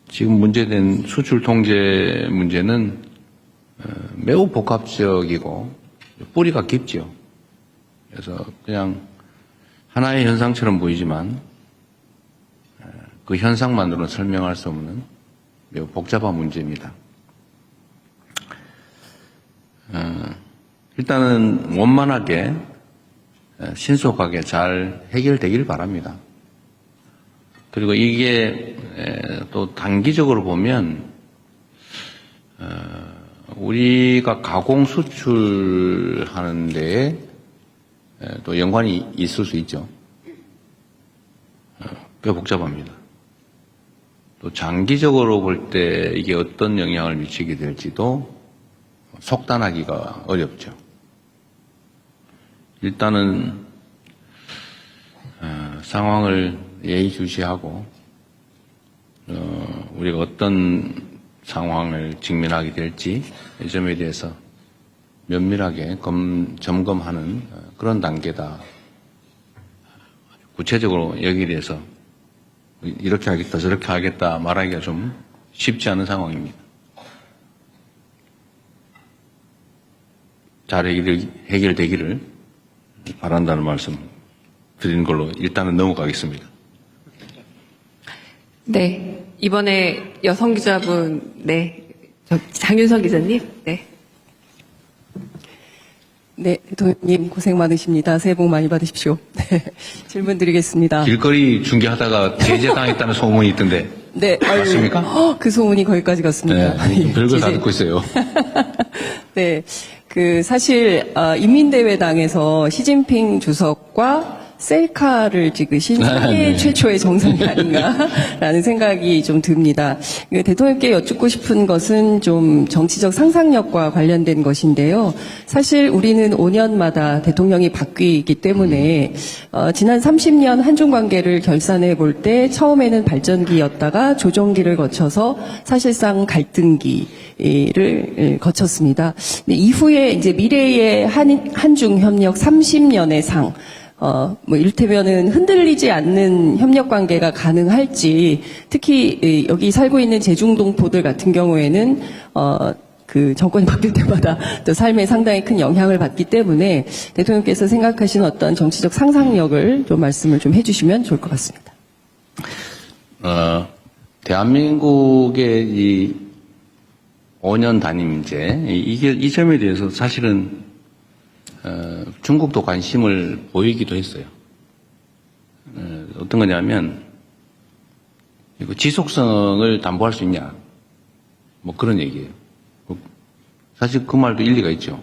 지금 문제된 수출 통제 문제는 매우 복합적이고 뿌리가 깊죠. 그래서 그냥 하나의 현상처럼 보이지만 그 현상만으로는 설명할 수 없는 매우 복잡한 문제입니다. 일단은 원만하게 신속하게 잘 해결되길 바랍니다. 그리고 이게 또 단기적으로 보면 우리가 가공 수출하는 데에 또 연관이 있을 수 있죠. 꽤 복잡합니다. 또 장기적으로 볼 때 이게 어떤 영향을 미치게 될지도 속단하기가 어렵죠. 일단은 상황을 예의주시하고 우리가 어떤 상황을 직면하게 될지 이 점에 대해서 면밀하게 점검하는 그런 단계다. 구체적으로 여기에 대해서 이렇게 하겠다 저렇게 하겠다 말하기가 좀 쉽지 않은 상황입니다. 잘 해결되기를 바란다는 말씀 드리는 걸로 일단은 넘어가겠습니다. 네. 이번에 여성 기자분, 네. 장윤선 기자님, 네. 네, 대통령님 고생 많으십니다. 새해 복 많이 받으십시오. 네, 질문 드리겠습니다. 길거리 중계하다가 제재당했다는 소문이 있던데. 네, 맞습니까? 그 소문이 거기까지 갔습니다. 네, 좀 별걸 다 제재- 듣고 있어요. 네, 사실 인민대회당에서 시진핑 주석과 셀카를 찍으신 세계 네. 최초의 정상이 아닌가라는 생각이 좀 듭니다. 대통령께 여쭙고 싶은 것은 좀 정치적 상상력과 관련된 것인데요. 사실 우리는 5년마다 대통령이 바뀌기 때문에 지난 30년 한중 관계를 결산해 볼 때 처음에는 발전기였다가 조정기를 거쳐서 사실상 갈등기를 거쳤습니다. 이후에 이제 미래의 한중 협력 30년의 상, 이를테면은 흔들리지 않는 협력 관계가 가능할지, 특히 여기 살고 있는 제중동포들 같은 경우에는 그 정권이 바뀔 때마다 또 삶에 상당히 큰 영향을 받기 때문에 대통령께서 생각하시는 어떤 정치적 상상력을 좀 말씀을 좀 해주시면 좋을 것 같습니다. 대한민국의 이 5년 단임제, 이 점에 대해서 사실은 중국도 관심을 보이기도 했어요. 어떤 거냐면, 이거 지속성을 담보할 수 있냐, 뭐 그런 얘기예요. 사실 그 말도 일리가 있죠.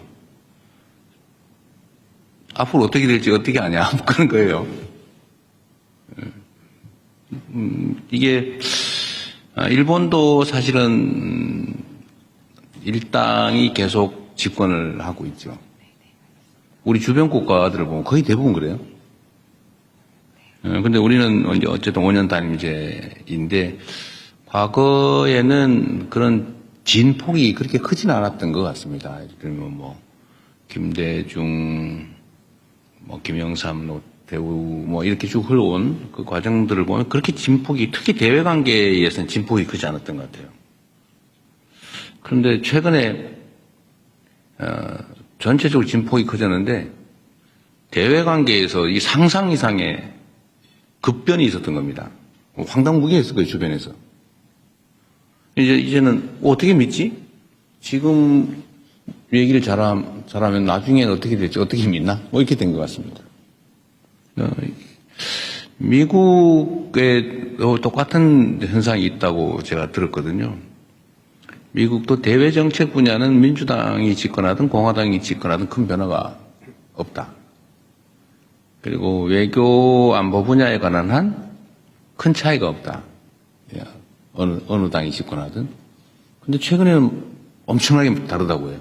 앞으로 어떻게 될지 어떻게 아냐 그런 거예요. 이게 일본도 사실은 일당이 계속 집권을 하고 있죠. 우리 주변 국가들을 보면 거의 대부분 그래요. 근데 우리는 이제 어쨌든 5년 단임제인데 과거에는 그런 진폭이 그렇게 크진 않았던 것 같습니다. 예를 들면 뭐 김대중, 뭐 김영삼, 노태우 뭐 이렇게 쭉 흘러온 그 과정들을 보면 그렇게 진폭이 특히 대외 관계에서는 진폭이 크지 않았던 것 같아요. 그런데 최근에 전체적으로 진폭이 커졌는데 대외 관계에서 이 상상 이상의 급변이 있었던 겁니다. 황당무계했을 거예요, 주변에서. 이제는 어떻게 믿지? 지금 얘기를 잘하면 나중에는 어떻게 될지 어떻게 믿나? 뭐 이렇게 된 것 같습니다. 미국에 똑같은 현상이 있다고 제가 들었거든요. 미국도 대외 정책 분야는 민주당이 집권하든 공화당이 집권하든 큰 변화가 없다. 그리고 외교 안보 분야에 관한 한 큰 차이가 없다. 어느 당이 집권하든. 근데 최근에는 엄청나게 다르다고 해요.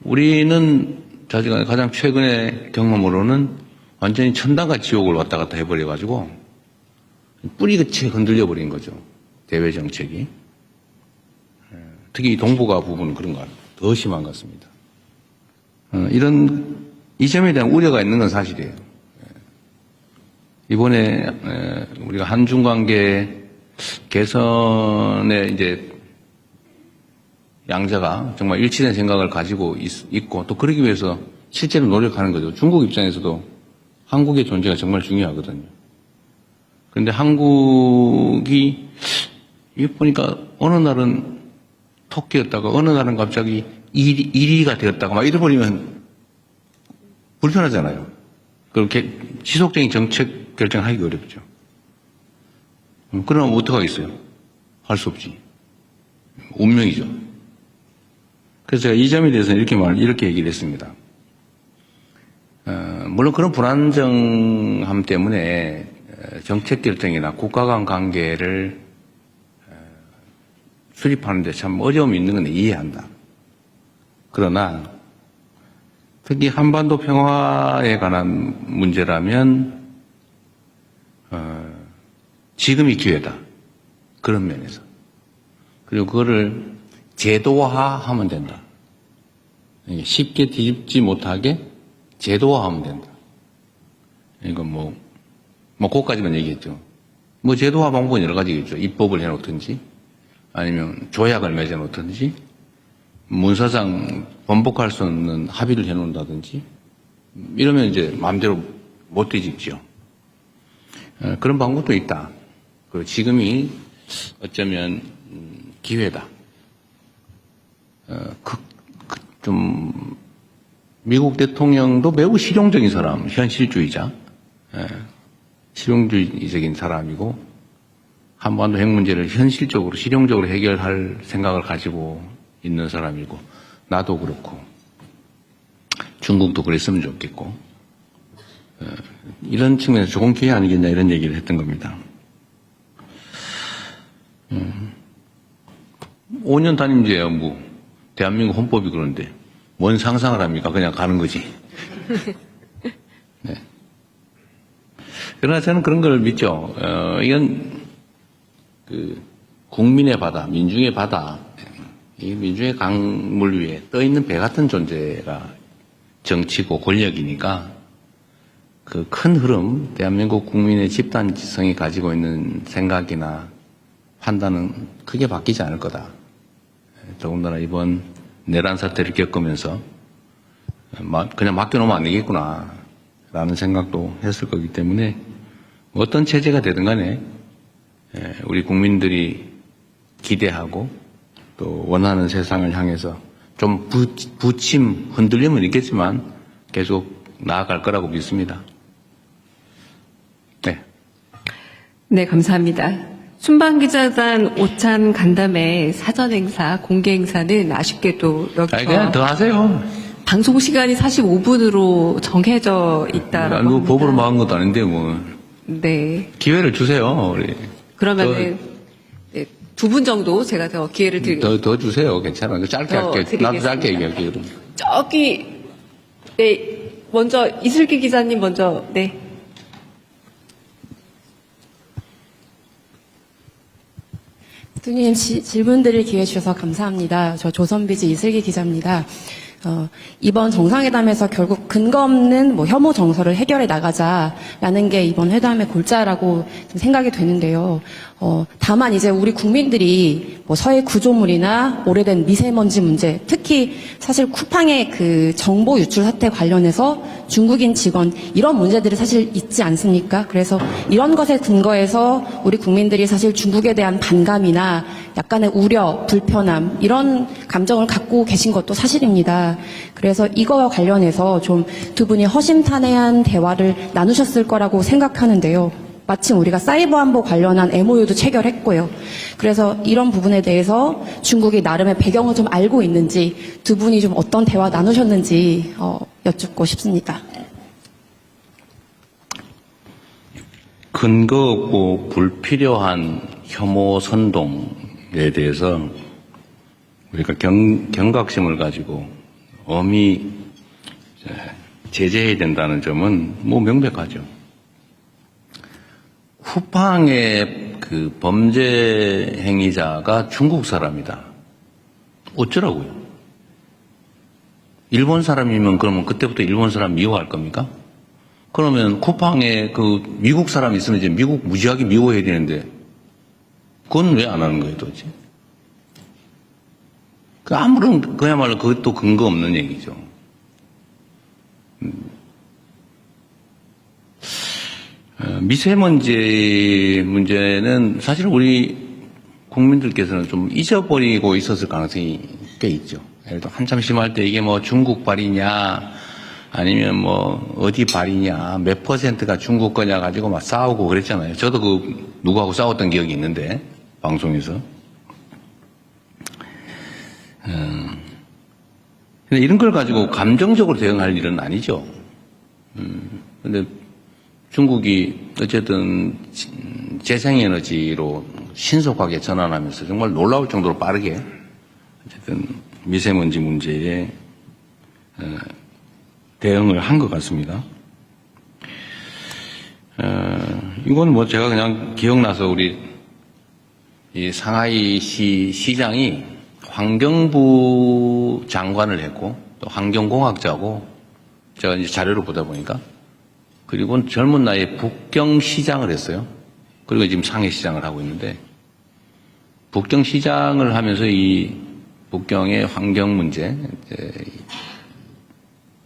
우리는 가장 최근의 경험으로는 완전히 천당과 지옥을 왔다 갔다 해버려가지고 뿌리끝이 흔들려 버린 거죠. 대외 정책이. 특히 동북아 부분은 그런 것 같아요. 더 심한 것 같습니다. 이 점에 대한 우려가 있는 건 사실이에요. 이번에 우리가 한중 관계 개선에 이제 양자가 정말 일치된 생각을 가지고 있고 또 그러기 위해서 실제로 노력하는 거죠. 중국 입장에서도 한국의 존재가 정말 중요하거든요. 그런데 한국이 이거 보니까 어느 날은 토끼였다가 어느 날은 갑자기 이리가 되었다가 막 이래버리면 불편하잖아요. 그렇게 지속적인 정책 결정하기 어렵죠. 그러면 어떡하겠어요? 할 수 없지. 운명이죠. 그래서 제가 이 점에 대해서는 이렇게 얘기를 했습니다. 물론 그런 불안정함 때문에 정책 결정이나 국가 간 관계를 수립하는데 참 어려움이 있는 건 이해한다. 그러나 특히 한반도 평화에 관한 문제라면 지금이 기회다. 그런 면에서. 그리고 그거를 제도화하면 된다. 쉽게 뒤집지 못하게 제도화하면 된다. 이건 뭐 그것까지만 얘기했죠. 뭐 제도화 방법은 여러 가지겠죠. 입법을 해놓든지 아니면 조약을 맺어놓든지 문서상 번복할 수 없는 합의를 해놓는다든지 이러면 이제 마음대로 못 뒤집죠. 그런 방법도 있다. 그리고 지금이 어쩌면 기회다. 좀 미국 대통령도 매우 실용적인 사람, 현실주의자, 실용주의적인 사람이고 한반도 핵 문제를 현실적으로 실용적으로 해결할 생각을 가지고 있는 사람이고 나도 그렇고 중국도 그랬으면 좋겠고 이런 측면에서 좋은 기회 아니겠냐 이런 얘기를 했던 겁니다. 5년 단임제야 뭐 대한민국 헌법이 그런데 뭔 상상을 합니까? 그냥 가는 거지. 네. 그러나 저는 그런 걸 믿죠. 이건 국민의 바다, 민중의 바다, 이 민중의 강물 위에 떠 있는 배 같은 존재가 정치고 권력이니까 그 큰 흐름, 대한민국 국민의 집단 지성이 가지고 있는 생각이나 판단은 크게 바뀌지 않을 거다. 더군다나 이번 내란 사태를 겪으면서 그냥 맡겨놓으면 안 되겠구나 라는 생각도 했을 거기 때문에 어떤 체제가 되든 간에 우리 국민들이 기대하고 또 원하는 세상을 향해서 좀 부침 흔들림은 있겠지만 계속 나아갈 거라고 믿습니다. 네. 네, 감사합니다. 순방기자단 오찬 간담회 사전 행사, 공개 행사는 아쉽게도 그냥 더 하세요. 방송 시간이 45분으로 정해져 있다라고 뭐 합니다. 법으로 막은 것도 아닌데 뭐 네. 기회를 주세요. 우리. 그러면은 네, 2분 정도 제가 더 기회를 드리겠습니다. 더 주세요. 괜찮아요. 짧게 더 할게요. 나도 짧게 드리겠습니다. 얘기할게요. 그럼. 저기 네 먼저 이슬기 기자님 먼저 네. 대통령님 질문 드릴 기회 주셔서 감사합니다. 저 조선비즈 이슬기 기자입니다. 이번 정상회담에서 결국 근거 없는 혐오 정서를 해결해 나가자라는 게 이번 회담의 골자라고 좀 생각이 되는데요. 다만 이제 우리 국민들이 서해 구조물이나 오래된 미세먼지 문제, 특히 사실 쿠팡의 그 정보 유출 사태 관련해서 중국인 직원 이런 문제들이 사실 있지 않습니까? 그래서 이런 것에 근거해서 우리 국민들이 사실 중국에 대한 반감이나 약간의 우려, 불편함 이런 감정을 갖고 계신 것도 사실입니다. 그래서 이거와 관련해서 좀 두 분이 허심탄회한 대화를 나누셨을 거라고 생각하는데요. 마침 우리가 사이버 안보 관련한 MOU도 체결했고요. 그래서 이런 부분에 대해서 중국이 나름의 배경을 좀 알고 있는지 두 분이 좀 어떤 대화 나누셨는지 여쭙고 싶습니다. 근거 없고 불필요한 혐오 선동에 대해서 우리가 경각심을 가지고 엄히 제재해야 된다는 점은 뭐 명백하죠. 쿠팡의 그 범죄 행위자가 중국 사람이다. 어쩌라고요? 일본 사람이면 그러면 그때부터 일본 사람 미워할 겁니까? 그러면 쿠팡에 그 미국 사람 있으면 이제 미국 무지하게 미워해야 되는데 그건 왜 안 하는 거예요, 도대체? 그 아무런 그야말로 그것도 근거 없는 얘기죠. 미세먼지 문제는 사실 우리 국민들께서는 좀 잊어버리고 있었을 가능성이 꽤 있죠. 예를 들어 한참 심할 때 이게 뭐 중국 발이냐 아니면 뭐 어디 발이냐 몇 퍼센트가 중국 거냐 가지고 막 싸우고 그랬잖아요. 저도 그 누구하고 싸웠던 기억이 있는데 방송에서. 근데 이런 걸 가지고 감정적으로 대응할 일은 아니죠. 근데 중국이 어쨌든 재생에너지로 신속하게 전환하면서 정말 놀라울 정도로 빠르게 어쨌든 미세먼지 문제에 대응을 한 것 같습니다. 이건 뭐 제가 그냥 기억나서 우리 이 상하이시 시장이 환경부 장관을 했고 또 환경공학자고 제가 이제 자료를 보다 보니까 그리고 젊은 나이에 북경시장을 했어요. 그리고 지금 상해시장을 하고 있는데 북경시장을 하면서 이 북경의 환경 문제,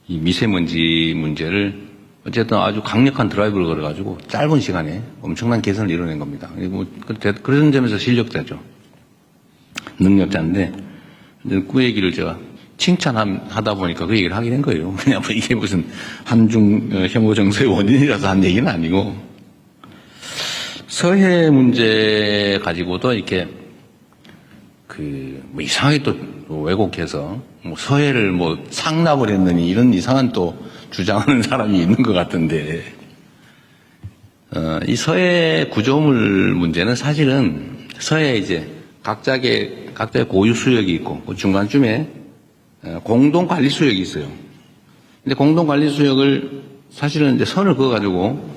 이 미세먼지 문제를 어쨌든 아주 강력한 드라이브를 걸어가지고 짧은 시간에 엄청난 개선을 이뤄낸 겁니다. 그리고 그런 점에서 실력자죠. 능력자인데 그 얘기를 제가 칭찬하다 보니까 그 얘기를 하게 된 거예요. 그냥 뭐 이게 무슨 한중 혐오 정서의 원인이라서 한 얘기는 아니고 서해 문제 가지고도 이렇게 뭐 이상하게 또 왜곡해서 뭐 서해를 뭐 상납을 했느니 이런 이상한 또 주장하는 사람이 있는 것 같은데 이 서해 구조물 문제는 사실은 서해에 이제 각자의 고유 수역이 있고 그 중간쯤에 공동 관리 수역이 있어요. 근데 공동 관리 수역을 사실은 이제 선을 그어가지고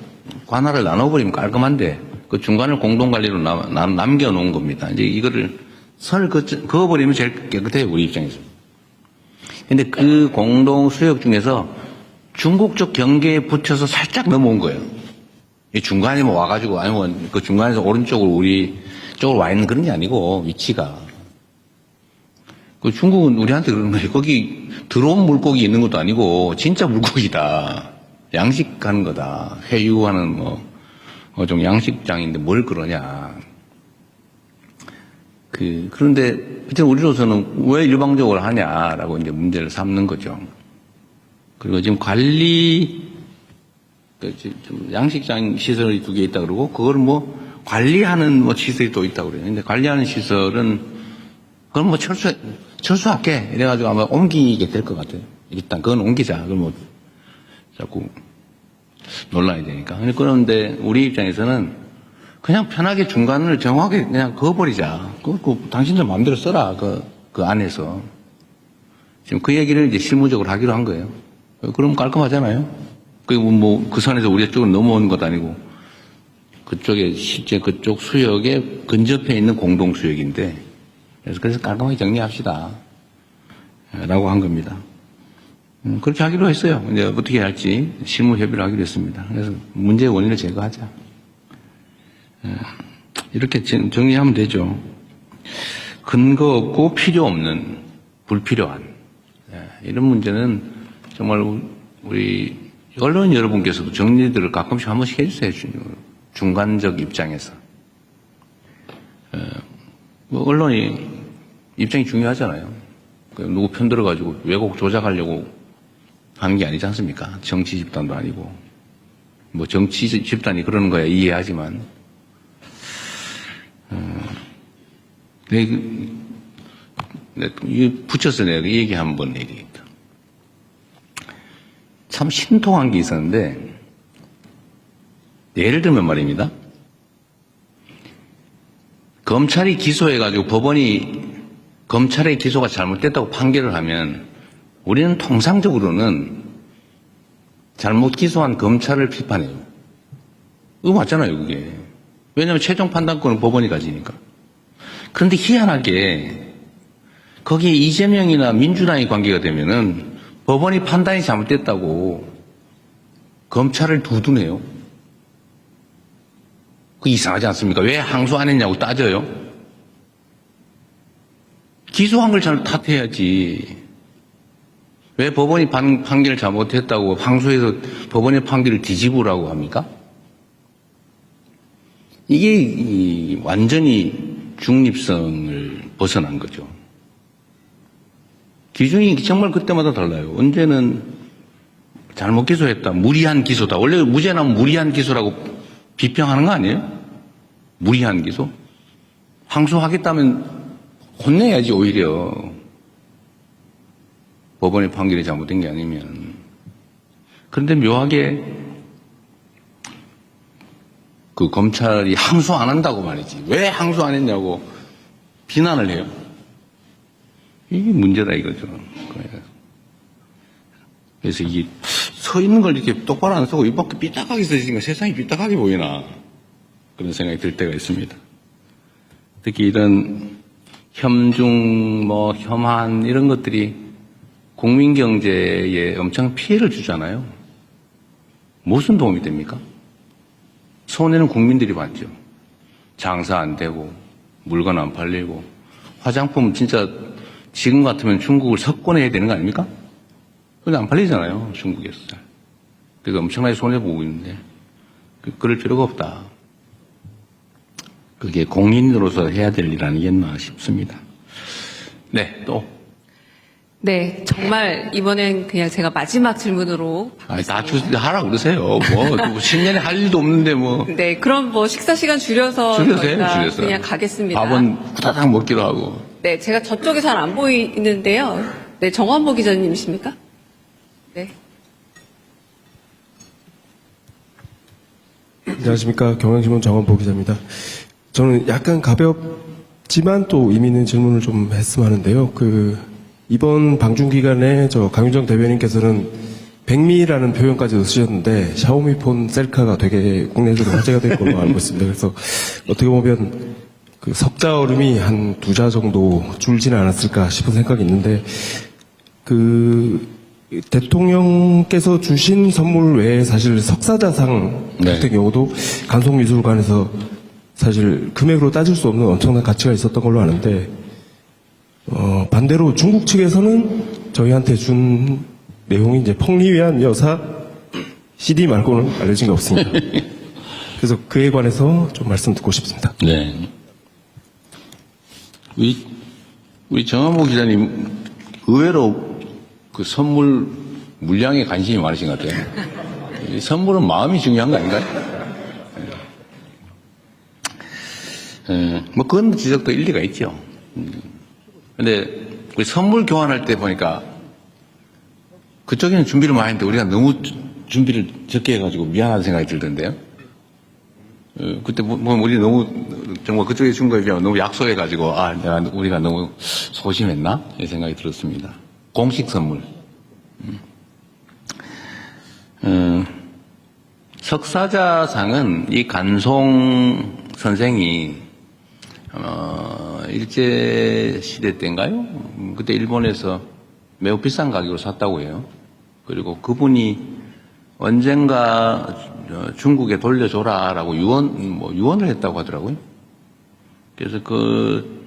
관할을 나눠버리면 깔끔한데 그 중간을 공동 관리로 남겨놓은 겁니다. 이제 이거를 선을 그어버리면 제일 깨끗해요, 우리 입장에서. 근데 그 공동 수역 중에서 중국 쪽 경계에 붙여서 살짝 넘어온 거예요. 이 중간에 뭐 와가지고 아니면 그 중간에서 오른쪽으로 우리 쪽으로 와 있는 그런 게 아니고 위치가. 그 중국은 우리한테 그러는 거예요. 거기 들어온 물고기 있는 것도 아니고 진짜 물고기다. 양식하는 거다. 회유하는 좀 양식장인데 뭘 그러냐. 그런데 어쨌든 우리로서는 왜 일방적으로 하냐라고 이제 문제를 삼는 거죠. 그리고 지금 좀 양식장 시설이 2개 있다 그러고 그걸 뭐 관리하는 시설이 또 있다고 그래요. 근데 관리하는 시설은 그건 뭐 철수할게 이래가지고 아마 옮기게 될 것 같아요. 일단 그건 옮기자. 그럼 뭐 자꾸 논란이 되니까. 그런데 우리 입장에서는 그냥 편하게 중간을 정확하게 그냥 그어버리자. 당신들 마음대로 써라. 그 안에서. 지금 그 얘기를 이제 실무적으로 하기로 한 거예요. 그럼 깔끔하잖아요. 그리고 뭐 그 선에서 우리 쪽으로 넘어오는 것도 아니고 그쪽에 실제 그쪽 수역에 근접해 있는 공동 수역인데 그래서 깔끔하게 정리합시다. 라고 한 겁니다. 그렇게 하기로 했어요. 이제 어떻게 할지 실무 협의를 하기로 했습니다. 그래서 문제의 원인을 제거하자. 이렇게 정리하면 되죠. 근거 없고 필요 없는 불필요한 이런 문제는 정말 우리 언론 여러분께서도 정리들을 가끔씩 한 번씩 해주세요. 중간적 입장에서. 뭐 언론이 입장이 중요하잖아요. 누구 편 들어가지고 왜곡 조작하려고 하는 게 아니지 않습니까? 정치 집단도 아니고. 뭐 정치 집단이 그러는 거야 이해하지만. 붙여서 내가 이 얘기 한번 얘기했다. 참 신통한 게 있었는데, 예를 들면 말입니다. 검찰이 기소해가지고 법원이 검찰의 기소가 잘못됐다고 판결을 하면 우리는 통상적으로는 잘못 기소한 검찰을 비판해요. 이거 맞잖아요, 그게. 왜냐하면 최종 판단권은 법원이 가지니까. 그런데 희한하게 거기에 이재명이나 민주당이 관계가 되면은 법원이 판단이 잘못됐다고 검찰을 두둔해요. 그 이상하지 않습니까? 왜 항소 안 했냐고 따져요. 기소한 걸 잘 탓해야지. 왜 법원이 판결을 잘못했다고 항소해서 법원의 판결을 뒤집으라고 합니까? 이게 완전히 중립성을 벗어난 거죠. 기준이 정말 그때마다 달라요. 언제는 잘못 기소했다. 무리한 기소다. 원래 무죄 나면 무리한 기소라고 비평하는 거 아니에요? 무리한 기소? 항소하겠다면 혼내야지 오히려. 법원의 판결이 잘못된 게 아니면. 그런데 묘하게 그 검찰이 항소 안 한다고 말이지. 왜 항소 안 했냐고 비난을 해요. 이게 문제다 이거죠. 그래서 이게 서 있는 걸 이렇게 똑바로 안 쓰고 이밖에 삐딱하게 써있으니까 세상이 삐딱하게 보이나 그런 생각이 들 때가 있습니다. 특히 이런 혐중, 혐한 이런 것들이 국민 경제에 엄청 피해를 주잖아요. 무슨 도움이 됩니까? 손해는 국민들이 받죠. 장사 안 되고 물건 안 팔리고 화장품 진짜 지금 같으면 중국을 석권해야 되는 거 아닙니까? 근데 안 팔리잖아요. 중국에서. 그러니까 엄청나게 손해보고 있는데 그럴 필요가 없다. 그게 공인으로서 해야 될 일 아니겠나 싶습니다. 네, 또. 네, 정말 이번엔 그냥 제가 마지막 질문으로. 다 하라고 그러세요. 뭐 10년에 할 일도 없는데 뭐. 네, 그럼 뭐 식사 시간 줄여서 저희가 그냥 가겠습니다. 밥은 후다닥 먹기로 하고. 네, 제가 저쪽에 잘 안 보이는데요. 네, 정환보 기자님이십니까? 네. 안녕하십니까. 경향신문 정원보 기자입니다. 저는 약간 가볍지만 또 의미 있는 질문을 좀 했으면 하는데요. 이번 방중 기간에 강윤정 대변인께서는 백미라는 표현까지 쓰셨는데 샤오미폰 셀카가 되게 국내에서도 화제가 될 걸로 알고 있습니다. 그래서 어떻게 보면 석자 얼음이 한 2자 정도 줄지는 않았을까 싶은 생각이 있는데 대통령께서 주신 선물 외에 사실 석사자상 같은 경우도 간송미술관에서 사실 금액으로 따질 수 없는 엄청난 가치가 있었던 걸로 아는데 반대로 중국 측에서는 저희한테 준 내용이 이제 펑리위안 여사 CD 말고는 알려진 게 없습니다. 그래서 그에 관해서 좀 말씀 듣고 싶습니다. 네. 우리 정한보 기자님 의외로 그 선물 물량에 관심이 많으신 것 같아요. 이 선물은 마음이 중요한 거 아닌가요? 뭐 그건 지적도 일리가 있죠. 근데 우리 선물 교환할 때 보니까 그쪽에는 준비를 많이 했는데 우리가 너무 준비를 적게 해가지고 미안한 생각이 들던데요. 그때 우리 너무 정말 그쪽에 준 거에 비하면 너무 약소해가지고 우리가 너무 소심했나 이 생각이 들었습니다. 공식 선물. 석사자상은 이 간송 선생이 일제 시대 때인가요? 그때 일본에서 매우 비싼 가격으로 샀다고 해요. 그리고 그분이 언젠가 중국에 돌려줘라라고 유언을 했다고 하더라고요. 그래서 그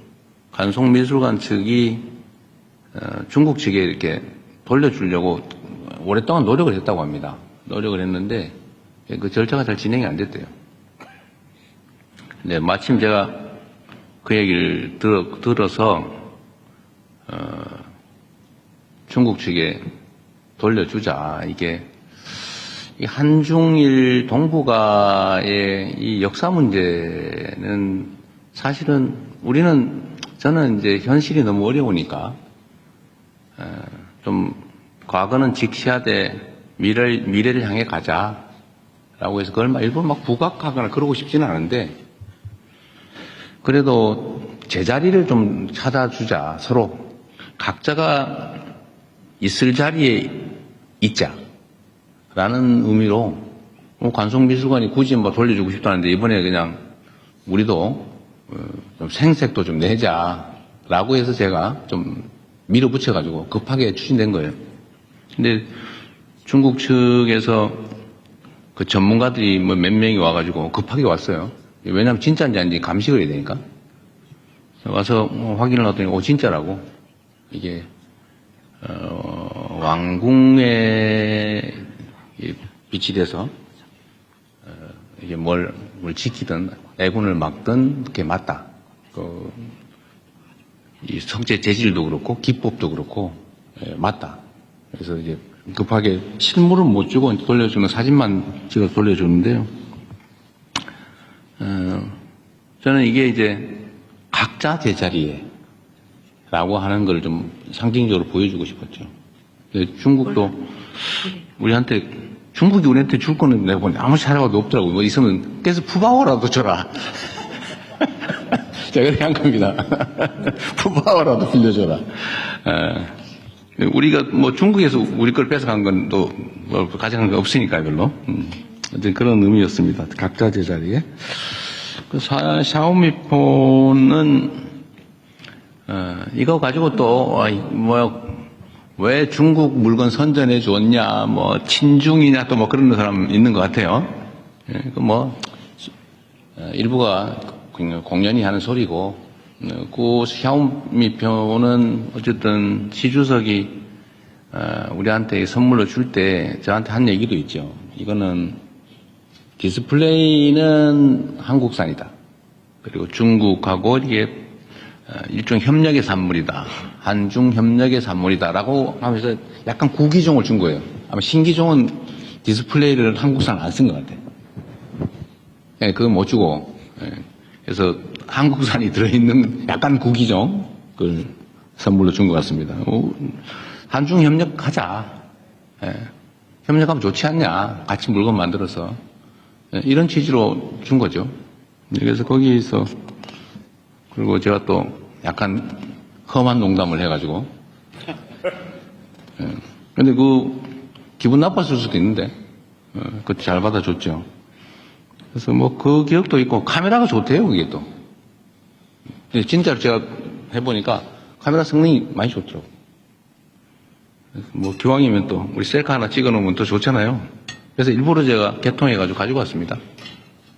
간송미술관 측이 중국 측에 이렇게 돌려주려고 오랫동안 노력을 했다고 합니다. 노력을 했는데 그 절차가 잘 진행이 안 됐대요. 네, 마침 제가 그 얘기를 들어서 중국 측에 돌려주자. 이게 이 한중일 동북아의 이 역사 문제는 사실은 저는 이제 현실이 너무 어려우니까 좀 과거는 직시하되 미래를 향해 가자라고 해서 그걸 일부러 막 부각하거나 그러고 싶지는 않은데 그래도 제자리를 좀 찾아주자. 서로 각자가 있을 자리에 있자라는 의미로 관송미술관이 굳이 돌려주고 싶다는데 이번에 그냥 우리도 좀 생색도 좀 내자라고 해서 제가 좀 밀어붙여가지고 급하게 추진된 거예요. 근데 중국 측에서 그 전문가들이 몇 명이 와가지고 급하게 왔어요. 왜냐하면 진짜인지 아닌지 감식을 해야 되니까. 와서 확인을 하더니 진짜라고. 이게 왕궁에 빛이 돼서 이게 뭘 지키든 애군을 막든 그게 맞다. 이 성체 재질도 그렇고 기법도 그렇고 맞다. 그래서 이제 급하게 실물은 못 주고 돌려주는 사진만 찍어서 돌려주는데요. 저는 이게 이제 각자 제자리에 라고 하는 걸 좀 상징적으로 보여주고 싶었죠. 중국도 중국이 우리한테 줄 거는 내가 보니 아무 사례가 없더라고요. 뭐 있으면 깨서 푸바오라도 줘라. 제가 그렇게 한 겁니다. 푸바오라도 빌려줘라. 우리가 중국에서 우리 걸 뺏어간 건 또 가져간 거 없으니까 별로. 그런 의미였습니다. 각자 제자리에. 샤오미폰은 이거 가지고 또 왜 중국 물건 선전해 줬냐, 친중이냐 또 그런 사람 있는 것 같아요. 일부가 공연히 하는 소리고, 그 샤오미폰은 어쨌든 시 주석이 우리한테 선물로 줄 때 저한테 한 얘기도 있죠. 이거는 디스플레이는 한국산이다. 그리고 중국하고 이게 일종 협력의 산물이다. 한중 협력의 산물이다라고 하면서 약간 구기종을 준 거예요. 아마 신기종은 디스플레이를 한국산 안 쓴 것 같아요. 그건 못 주고. 그래서 한국산이 들어있는 약간 구기종 그걸 선물로 준 것 같습니다. 한중 협력하자. 협력하면 좋지 않냐. 같이 물건 만들어서. 이런 취지로 준 거죠. 그래서 거기서 그리고 제가 또 약간 험한 농담을 해가지고 근데 기분 나빴을 수도 있는데 그것도 잘 받아줬죠. 그래서 그 기억도 있고 카메라가 좋대요. 그게 또 근데 진짜로 제가 해보니까 카메라 성능이 많이 좋더라고요. 기왕이면 또 우리 셀카 하나 찍어놓으면 더 좋잖아요. 그래서 일부러 제가 개통해가지고 가지고 왔습니다.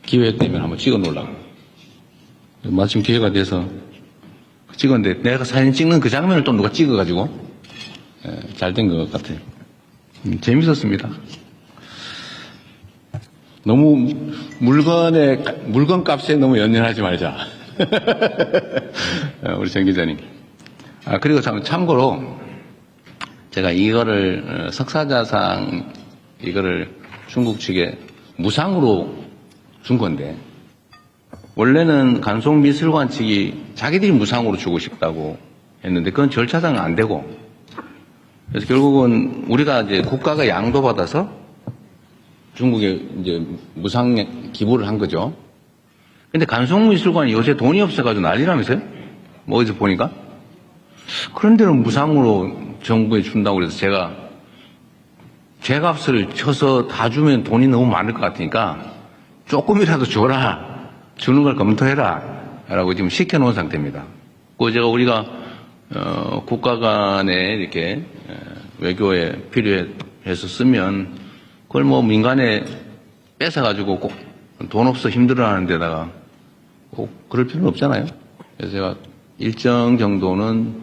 기회 되면 한번 찍어 놓으려고. 마침 기회가 돼서 찍었는데 내가 사진 찍는 그 장면을 또 누가 찍어가지고 잘 된 것 같아요. 재밌었습니다. 너무 물건 값에 너무 연연하지 말자. 우리 정 기자님. 그리고 참고로 제가 이거를 석사자상 이거를 중국 측에 무상으로 준 건데 원래는 간송미술관 측이 자기들이 무상으로 주고 싶다고 했는데 그건 절차상 안 되고 그래서 결국은 우리가 이제 국가가 양도받아서 중국에 이제 무상 기부를 한 거죠. 근데 간송미술관이 요새 돈이 없어가지고 난리라면서요? 뭐 어디서 보니까? 그런 데는 무상으로 정부에 준다고 그래서 제가 제값을 쳐서 다 주면 돈이 너무 많을 것 같으니까 조금이라도 줘라. 주는 걸 검토해라. 라고 지금 시켜놓은 상태입니다. 그 제가 우리가 국가 간에 이렇게 외교에 필요해서 쓰면 그걸 뭐 민간에 뺏어가지고 꼭 돈 없어 힘들어하는 데다가 꼭 그럴 필요는 없잖아요. 그래서 제가 일정 정도는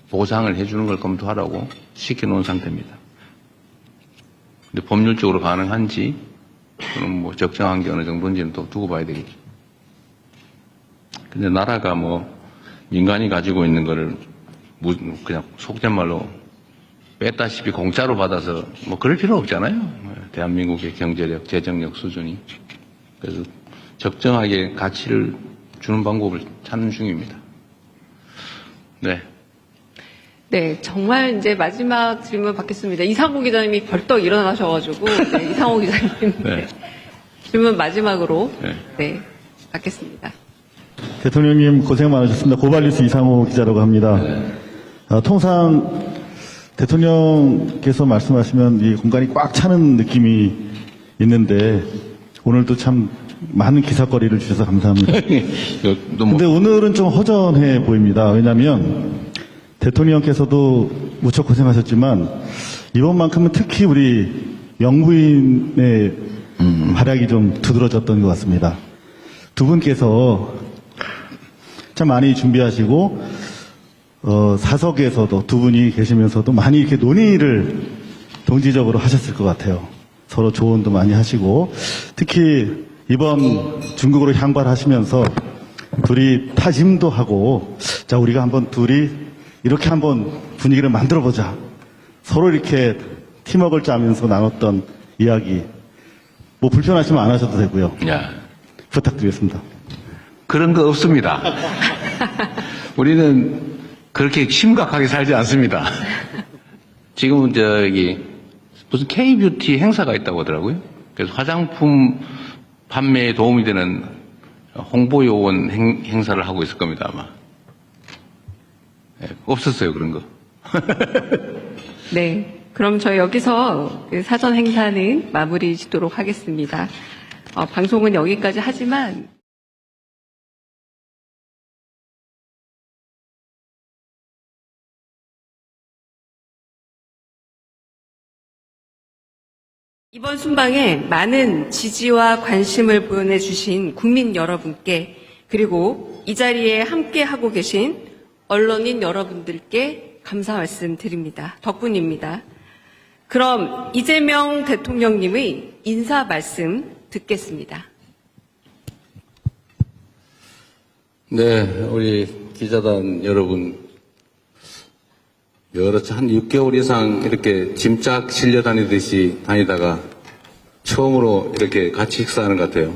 보상을 해주는 걸 검토하라고 시켜놓은 상태입니다. 근데 법률적으로 가능한지 그럼 뭐 적정한 게 어느 정도인지는 또 두고 봐야 되겠죠. 근데 나라가 뭐 민간이 가지고 있는 거를 그냥 속된 말로 뺐다시피 공짜로 받아서 뭐 그럴 필요 없잖아요. 대한민국의 경제력, 재정력 수준이. 그래서 적정하게 가치를 주는 방법을 찾는 중입니다. 네. 네, 정말 이제 마지막 질문 받겠습니다. 이상호 기자님이 벌떡 일어나셔가지고, 네, 이상호 기자님. 네. 질문 마지막으로, 네. 네, 받겠습니다. 대통령님 고생 많으셨습니다. 고발뉴스 이상호 기자라고 합니다. 통상 대통령께서 말씀하시면 이 공간이 꽉 차는 느낌이 있는데 오늘도 참 많은 기사거리를 주셔서 감사합니다. 근데 오늘은 좀 허전해 보입니다. 왜냐하면 대통령께서도 무척 고생하셨지만 이번만큼은 특히 우리 영부인의 활약이 좀 두드러졌던 것 같습니다. 두 분께서 참 많이 준비하시고 사석에서도 두 분이 계시면서도 많이 이렇게 논의를 동지적으로 하셨을 것 같아요. 서로 조언도 많이 하시고 특히 이번 중국으로 향발하시면서 둘이 타심도 하고 자 우리가 한번 둘이 이렇게 한번 분위기를 만들어보자. 서로 이렇게 팀워크를 짜면서 나눴던 이야기 뭐 불편하시면 안 하셔도 되고요. 야. 부탁드리겠습니다. 그런 거 없습니다. 우리는 그렇게 심각하게 살지 않습니다. 지금은 무슨 K-뷰티 행사가 있다고 하더라고요. 그래서 화장품 판매에 도움이 되는 홍보 요원 행사를 하고 있을 겁니다, 아마. 네, 없었어요, 그런 거. 네. 그럼 저희 여기서 그 사전 행사는 마무리 짓도록 하겠습니다. 방송은 여기까지 하지만 이번 순방에 많은 지지와 관심을 보내주신 국민 여러분께 그리고 이 자리에 함께하고 계신 언론인 여러분들께 감사 말씀 드립니다. 덕분입니다. 그럼 이재명 대통령님의 인사 말씀 듣겠습니다. 네, 우리 기자단 여러분, 한 6개월 이상 이렇게 짐짝 실려 다니듯이 다니다가 처음으로 이렇게 같이 식사하는 것 같아요.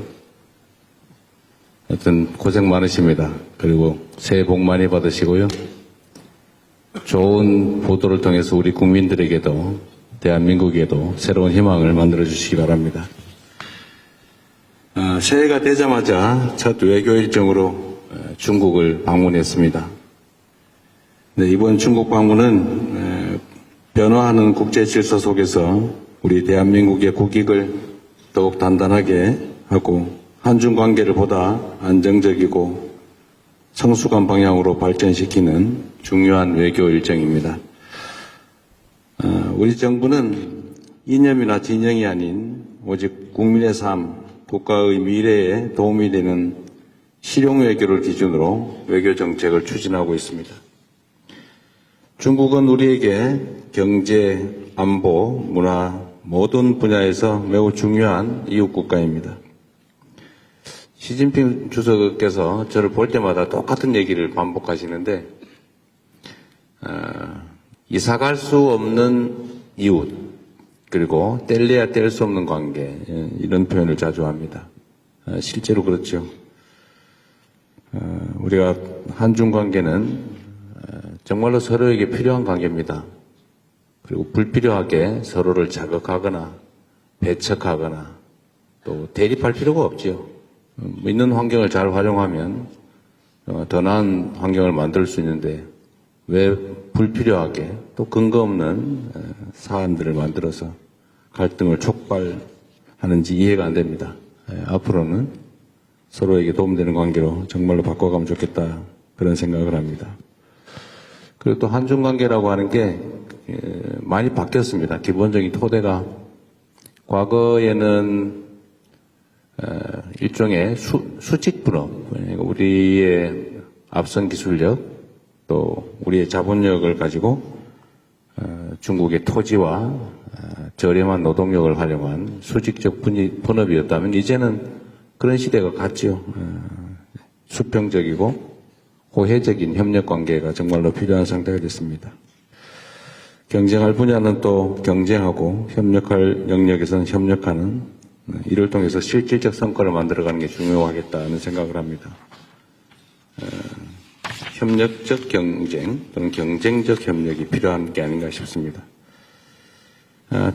하여튼 고생 많으십니다. 그리고 새해 복 많이 받으시고요. 좋은 보도를 통해서 우리 국민들에게도 대한민국에도 새로운 희망을 만들어 주시기 바랍니다. 새해가 되자마자 첫 외교 일정으로 중국을 방문했습니다. 네, 이번 중국 방문은 변화하는 국제 질서 속에서 우리 대한민국의 국익을 더욱 단단하게 하고 한중 관계를 보다 안정적이고 성숙한 방향으로 발전시키는 중요한 외교 일정입니다. 우리 정부는 이념이나 진영이 아닌 오직 국민의 삶, 국가의 미래에 도움이 되는 실용 외교를 기준으로 외교 정책을 추진하고 있습니다. 중국은 우리에게 경제, 안보, 문화 모든 분야에서 매우 중요한 이웃 국가입니다. 시진핑 주석께서 저를 볼 때마다 똑같은 얘기를 반복하시는데 이사갈 수 없는 이웃 그리고 뗄래야 뗄 수 없는 관계 이런 표현을 자주 합니다. 실제로 그렇죠. 우리가 한중 관계는 정말로 서로에게 필요한 관계입니다. 그리고 불필요하게 서로를 자극하거나 배척하거나 또 대립할 필요가 없지요. 있는 환경을 잘 활용하면 더 나은 환경을 만들 수 있는데 왜 불필요하게 또 근거 없는 사안들을 만들어서 갈등을 촉발하는지 이해가 안 됩니다. 앞으로는 서로에게 도움되는 관계로 정말로 바꿔가면 좋겠다 그런 생각을 합니다. 그리고 또 한중 관계라고 하는 게 많이 바뀌었습니다. 기본적인 토대가 과거에는 일종의 수직 분업, 우리의 앞선 기술력 또 우리의 자본력을 가지고 중국의 토지와 저렴한 노동력을 활용한 수직적 분업이었다면 이제는 그런 시대가 갔죠. 수평적이고 호혜적인 협력 관계가 정말로 필요한 상태가 됐습니다. 경쟁할 분야는 또 경쟁하고 협력할 영역에서는 협력하는 이를 통해서 실질적 성과를 만들어가는 게 중요하겠다는 생각을 합니다. 협력적 경쟁 또는 경쟁적 협력이 필요한 게 아닌가 싶습니다.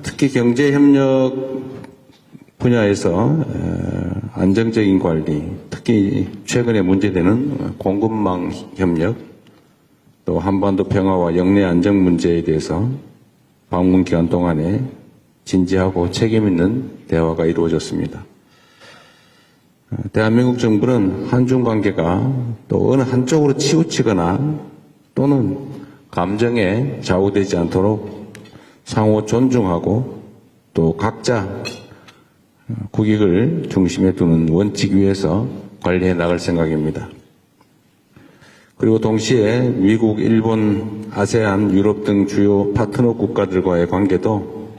특히 경제협력 분야에서 안정적인 관리, 특히 최근에 문제되는 공급망 협력, 또 한반도 평화와 영내 안정 문제에 대해서 방문 기간 동안에 진지하고 책임 있는 대화가 이루어졌습니다. 대한민국 정부는 한중 관계가 또 어느 한쪽으로 치우치거나 또는 감정에 좌우되지 않도록 상호 존중하고 또 각자 국익을 중심에 두는 원칙 위에서 관리해 나갈 생각입니다. 그리고 동시에 미국, 일본, 아세안, 유럽 등 주요 파트너 국가들과의 관계도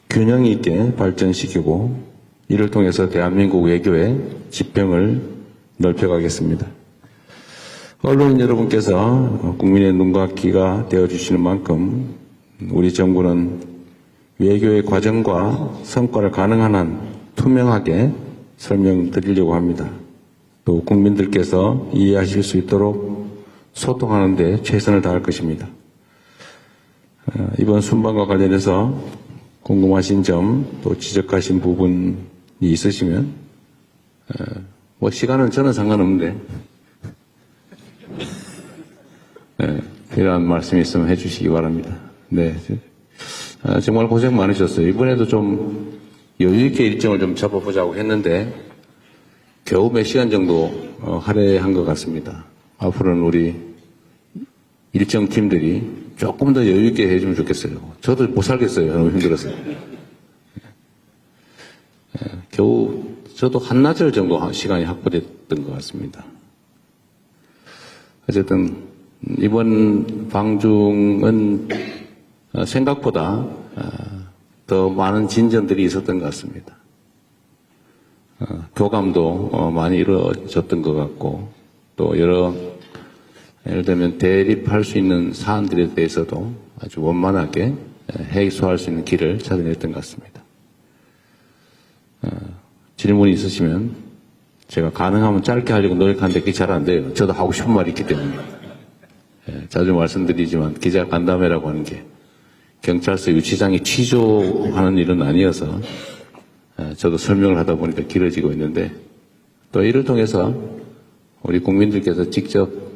균형 있게 발전시키고 이를 통해서 대한민국 외교의 지평을 넓혀가겠습니다. 언론인 여러분께서 국민의 눈과 귀가 되어주시는 만큼 우리 정부는 외교의 과정과 성과를 가능한 한 투명하게 설명드리려고 합니다. 또 국민들께서 이해하실 수 있도록 소통하는 데 최선을 다할 것입니다. 이번 순방과 관련해서 궁금하신 점 또 지적하신 부분이 있으시면 시간은 저는 상관없는데 이러한 말씀이 있으면 해주시기 바랍니다. 네, 정말 고생 많으셨어요. 이번에도 좀 여유있게 일정을 좀 잡아보자고 했는데 겨우 몇 시간 정도 할애한 것 같습니다. 앞으로는 우리 일정팀들이 조금 더 여유있게 해주면 좋겠어요. 저도 못 살겠어요. 너무 힘들어서. 겨우 저도 한나절 정도 시간이 확보됐던 것 같습니다. 어쨌든 이번 방중은 생각보다 더 많은 진전들이 있었던 것 같습니다. 교감도 많이 이루어졌던 것 같고 또 여러 예를 들면 대립할 수 있는 사안들에 대해서도 아주 원만하게 해소할 수 있는 길을 찾아냈던 것 같습니다. 질문이 있으시면 제가 가능하면 짧게 하려고 노력하는데 그게 잘 안 돼요. 저도 하고 싶은 말이 있기 때문에. 자주 말씀드리지만 기자 간담회라고 하는 게 경찰서 유치장이 취조하는 일은 아니어서 저도 설명을 하다 보니까 길어지고 있는데 또 이를 통해서 우리 국민들께서 직접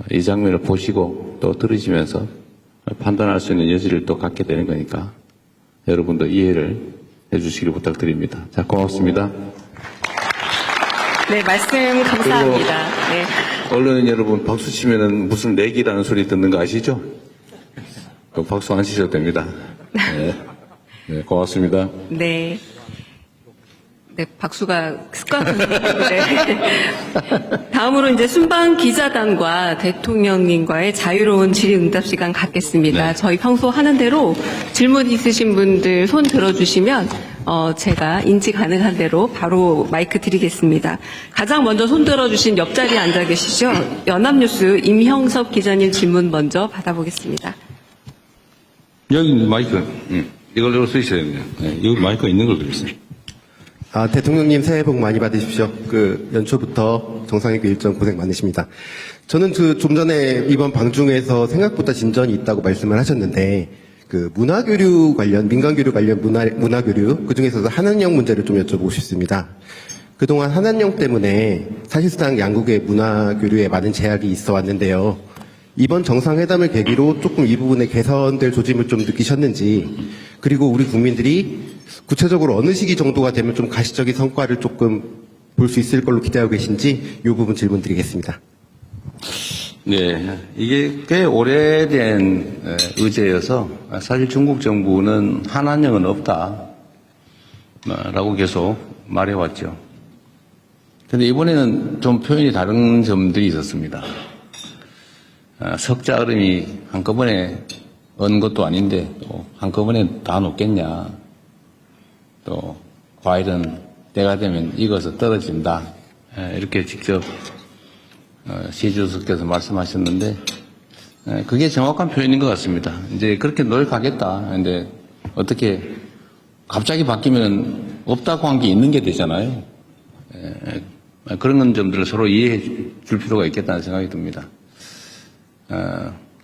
이 장면을 보시고 또 들으시면서 판단할 수 있는 여지를 또 갖게 되는 거니까 여러분도 이해를 해주시길 부탁드립니다. 자, 고맙습니다. 네, 말씀 감사합니다. 네. 언론인 여러분 박수 치면은 무슨 내기라는 소리 듣는 거 아시죠? 박수 안 치셔도 됩니다. 네, 고맙습니다. 네. 네, 박수가 습관적인데. 다음으로 이제 순방 기자단과 대통령님과의 자유로운 질의응답 시간 갖겠습니다. 네. 저희 평소 하는 대로 질문 있으신 분들 손 들어주시면 제가 인지 가능한 대로 바로 마이크 드리겠습니다. 가장 먼저 손 들어주신 옆자리에 앉아 계시죠? 연합뉴스 임형섭 기자님 질문 먼저 받아보겠습니다. 여기 마이크, 이걸로 쓰셔야 돼요. 네, 여기 마이크가 있는 걸 그랬어요. 대통령님 새해 복 많이 받으십시오. 연초부터 정상회의 일정 고생 많으십니다. 저는 좀 전에 이번 방중에서 생각보다 진전이 있다고 말씀을 하셨는데, 그 문화교류 관련, 민간교류 관련 문화교류, 그 중에서도 한한령 문제를 좀 여쭤보고 싶습니다. 그동안 한한령 때문에 사실상 양국의 문화교류에 많은 제약이 있어 왔는데요. 이번 정상회담을 계기로 조금 이 부분에 개선될 조짐을 좀 느끼셨는지, 그리고 우리 국민들이 구체적으로 어느 시기 정도가 되면 좀 가시적인 성과를 조금 볼 수 있을 걸로 기대하고 계신지 이 부분 질문 드리겠습니다. 네, 이게 꽤 오래된 의제여서 사실 중국 정부는 한한령은 없다라고 계속 말해왔죠. 그런데 이번에는 좀 표현이 다른 점들이 있었습니다. 석자 얼음이 한꺼번에 언 것도 아닌데 또 한꺼번에 다 녹겠냐. 또 과일은 때가 되면 익어서 떨어진다. 이렇게 직접 시 주석께서 말씀하셨는데 그게 정확한 표현인 것 같습니다. 이제 그렇게 노력하겠다. 근데 어떻게 갑자기 바뀌면 없다고 한 게 있는 게 되잖아요. 그런 점들을 서로 이해해 줄 필요가 있겠다는 생각이 듭니다.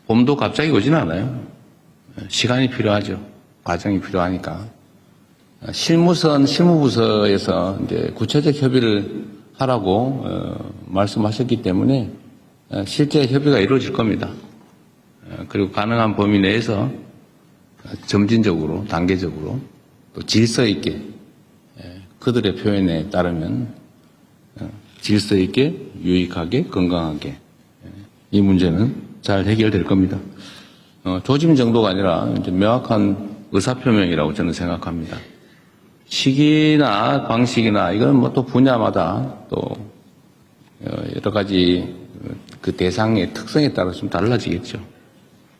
봄도 갑자기 오진 않아요. 시간이 필요하죠. 과정이 필요하니까. 실무부서에서 이제 구체적 협의를 하라고 말씀하셨기 때문에 실제 협의가 이루어질 겁니다. 그리고 가능한 범위 내에서 점진적으로, 단계적으로 또 질서 있게 그들의 표현에 따르면 질서 있게, 유익하게, 건강하게 이 문제는 잘 해결될 겁니다. 조짐 정도가 아니라 이제 명확한 의사표명이라고 저는 생각합니다. 시기나 방식이나 이건 뭐 또 분야마다 또 여러 가지 그 대상의 특성에 따라 좀 달라지겠죠.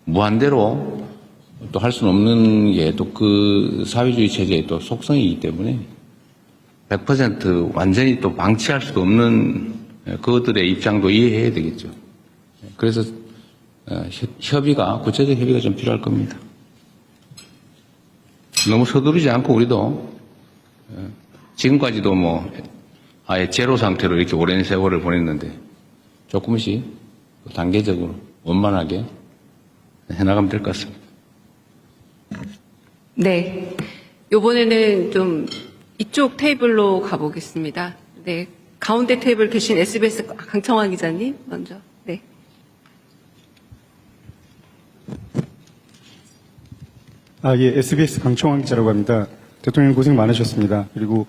무한대로 또 할 수는 없는 게 또 그 사회주의 체제의 또 속성이기 때문에 100% 완전히 또 방치할 수도 없는 그것들의 입장도 이해해야 되겠죠. 그래서 협의가, 구체적 협의가 좀 필요할 겁니다. 너무 서두르지 않고 우리도 지금까지도 뭐 아예 제로 상태로 이렇게 오랜 세월을 보냈는데 조금씩 단계적으로 원만하게 해나가면 될 것 같습니다. 네. 요번에는 좀 이쪽 테이블로 가보겠습니다. 네. 가운데 테이블 계신 SBS 강청환 기자님 먼저. 네. 예, SBS 강청환 기자라고 합니다. 대통령 고생 많으셨습니다. 그리고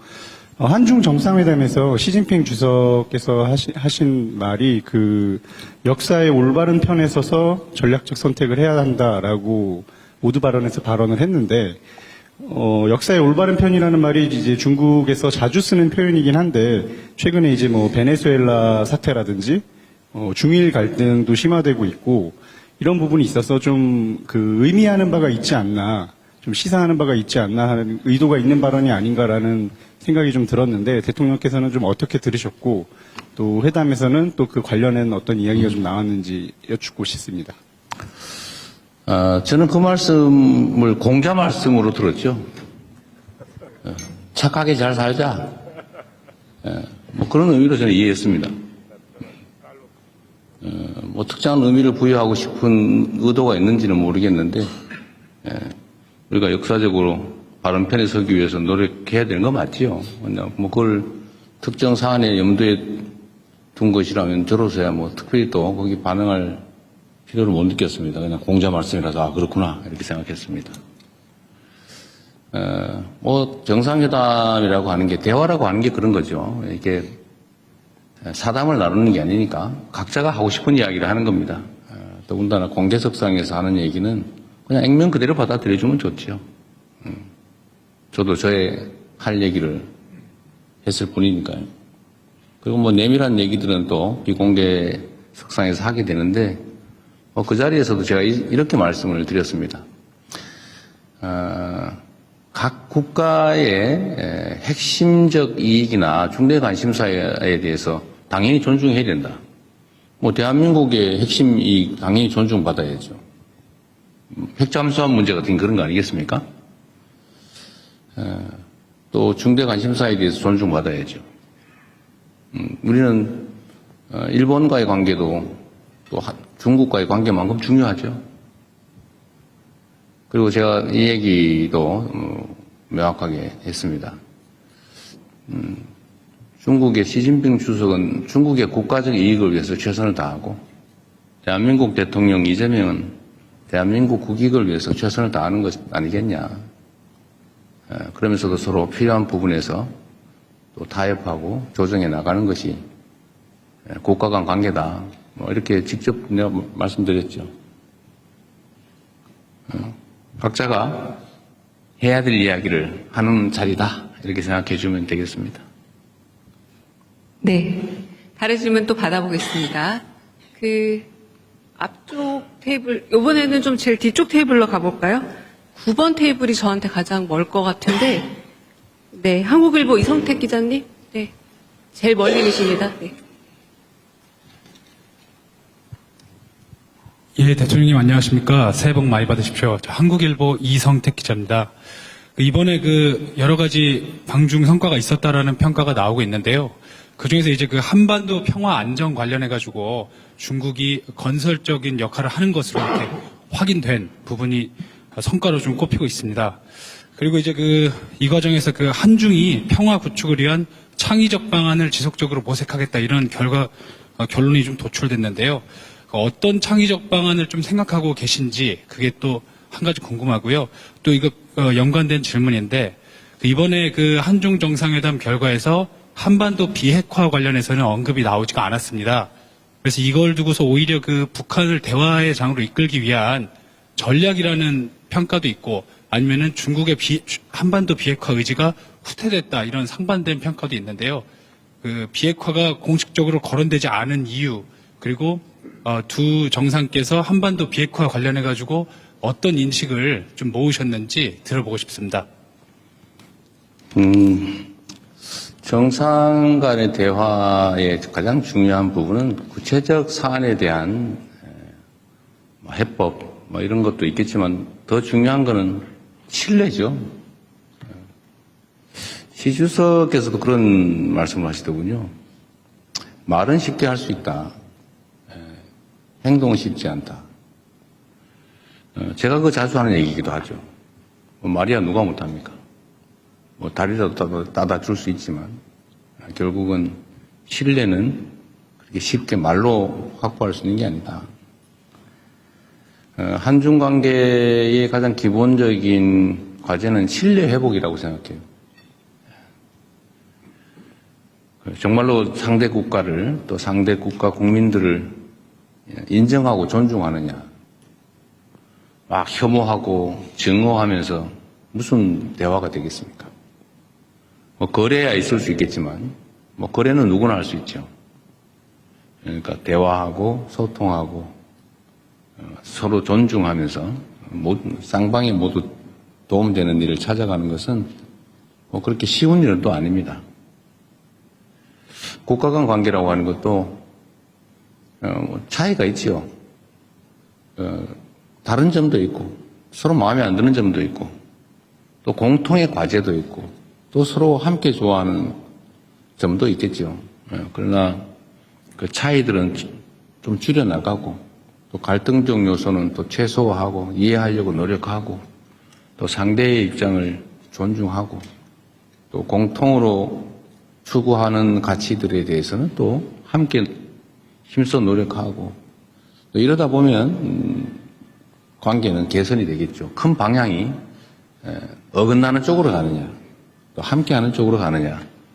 한중 정상회담에서 시진핑 주석께서 하신 말이 그 역사의 올바른 편에 서서 전략적 선택을 해야 한다라고 모두 발언에서 발언을 했는데 역사의 올바른 편이라는 말이 이제 중국에서 자주 쓰는 표현이긴 한데 최근에 이제 뭐 베네수엘라 사태라든지 중일 갈등도 심화되고 있고 이런 부분이 있어서 좀 그 의미하는 바가 있지 않나, 좀 시사하는 바가 있지 않나 하는 의도가 있는 발언이 아닌가라는 생각이 좀 들었는데 대통령께서는 좀 어떻게 들으셨고 또 회담에서는 또 그 관련된 어떤 이야기가 좀 나왔는지 여쭙고 싶습니다. 저는 그 말씀을 공자 말씀으로 들었죠. 착하게 잘 살자. 뭐 그런 의미로 저는 이해했습니다. 뭐 특정한 의미를 부여하고 싶은 의도가 있는지는 모르겠는데 우리가 역사적으로 바른 편에 서기 위해서 노력해야 되는 거 맞지요. 뭐 그걸 특정 사안에 염두에 둔 것이라면 저로서야 뭐 특별히 또 거기 반응할 필요를 못 느꼈습니다. 그냥 공자 말씀이라서 그렇구나 이렇게 생각했습니다. 뭐 정상회담이라고 하는 게 대화라고 하는 게 그런 거죠. 이게 사담을 나누는 게 아니니까 각자가 하고 싶은 이야기를 하는 겁니다. 더군다나 공개석상에서 하는 얘기는 그냥 액면 그대로 받아들여주면 좋죠. 저도 저의 할 얘기를 했을 뿐이니까요. 그리고 뭐 내밀한 얘기들은 또 비공개 석상에서 하게 되는데 그 자리에서도 제가 이렇게 말씀을 드렸습니다. 각 국가의 핵심적 이익이나 중대 관심사에 대해서 당연히 존중해야 된다. 뭐 대한민국의 핵심 이익 당연히 존중받아야죠. 핵 잠수함 문제 같은 그런 거 아니겠습니까? 또 중대 관심사에 대해서 존중받아야죠. 우리는 일본과의 관계도 또 중국과의 관계만큼 중요하죠. 그리고 제가 이 얘기도 명확하게 했습니다. 중국의 시진핑 주석은 중국의 국가적 이익을 위해서 최선을 다하고 대한민국 대통령 이재명은 대한민국 국익을 위해서 최선을 다하는 것 아니겠냐. 그러면서도 서로 필요한 부분에서 또 타협하고 조정해 나가는 것이 국가 간 관계다. 뭐 이렇게 직접 내가 말씀드렸죠. 각자가 해야 될 이야기를 하는 자리다. 이렇게 생각해 주면 되겠습니다. 네. 다른 질문 또 받아보겠습니다. 앞쪽 테이블, 이번에는 좀 제일 뒤쪽 테이블로 가볼까요? 9번 테이블이 저한테 가장 멀 것 같은데, 네. 한국일보 이성택 기자님? 네. 제일 멀리 계십니다. 네. 예, 대통령님 안녕하십니까. 새해 복 많이 받으십시오. 저 한국일보 이성택 기자입니다. 이번에 여러 가지 방중 성과가 있었다라는 평가가 나오고 있는데요. 그 중에서 이제 한반도 평화 안정 관련해가지고 중국이 건설적인 역할을 하는 것으로 이렇게 확인된 부분이 성과로 좀 꼽히고 있습니다. 그리고 이제 이 과정에서 한중이 평화 구축을 위한 창의적 방안을 지속적으로 모색하겠다 이런 결론이 좀 도출됐는데요. 어떤 창의적 방안을 좀 생각하고 계신지 그게 또 한 가지 궁금하고요. 또 이거 연관된 질문인데 이번에 한중 정상회담 결과에서 한반도 비핵화 관련해서는 언급이 나오지가 않았습니다. 그래서 이걸 두고서 오히려 북한을 대화의 장으로 이끌기 위한 전략이라는 평가도 있고 아니면은 중국의 한반도 비핵화 의지가 후퇴됐다 이런 상반된 평가도 있는데요. 비핵화가 공식적으로 거론되지 않은 이유 그리고 두 정상께서 한반도 비핵화 관련해 가지고 어떤 인식을 좀 모으셨는지 들어보고 싶습니다. 정상 간의 대화의 가장 중요한 부분은 구체적 사안에 대한 해법 이런 것도 있겠지만 더 중요한 것은 신뢰죠. 시 주석께서도 그런 말씀을 하시더군요. 말은 쉽게 할 수 있다. 행동은 쉽지 않다. 제가 자주 하는 얘기이기도 하죠. 말이야 누가 못합니까? 다리라도 따다 줄 수 있지만 결국은 신뢰는 그렇게 쉽게 말로 확보할 수 있는 게 아니다. 한중 관계의 가장 기본적인 과제는 신뢰 회복이라고 생각해요. 정말로 상대 국가를 또 상대 국가 국민들을 인정하고 존중하느냐. 막 혐오하고 증오하면서 무슨 대화가 되겠습니까? 거래야 있을 수 있겠지만, 거래는 누구나 할 수 있죠. 그러니까 대화하고 소통하고 서로 존중하면서 쌍방이 모두 도움되는 일을 찾아가는 것은 그렇게 쉬운 일은 또 아닙니다. 국가 간 관계라고 하는 것도 차이가 있지요. 다른 점도 있고 서로 마음에 안 드는 점도 있고 또 공통의 과제도 있고 또 서로 함께 좋아하는 점도 있겠죠. 그러나 그 차이들은 좀 줄여나가고 또 갈등적 요소는 또 최소화하고 이해하려고 노력하고 또 상대의 입장을 존중하고 또 공통으로 추구하는 가치들에 대해서는 또 함께 힘써 노력하고 또 이러다 보면 관계는 개선이 되겠죠. 큰 방향이 어긋나는 쪽으로 가느냐 또 함께하는 쪽으로 가느냐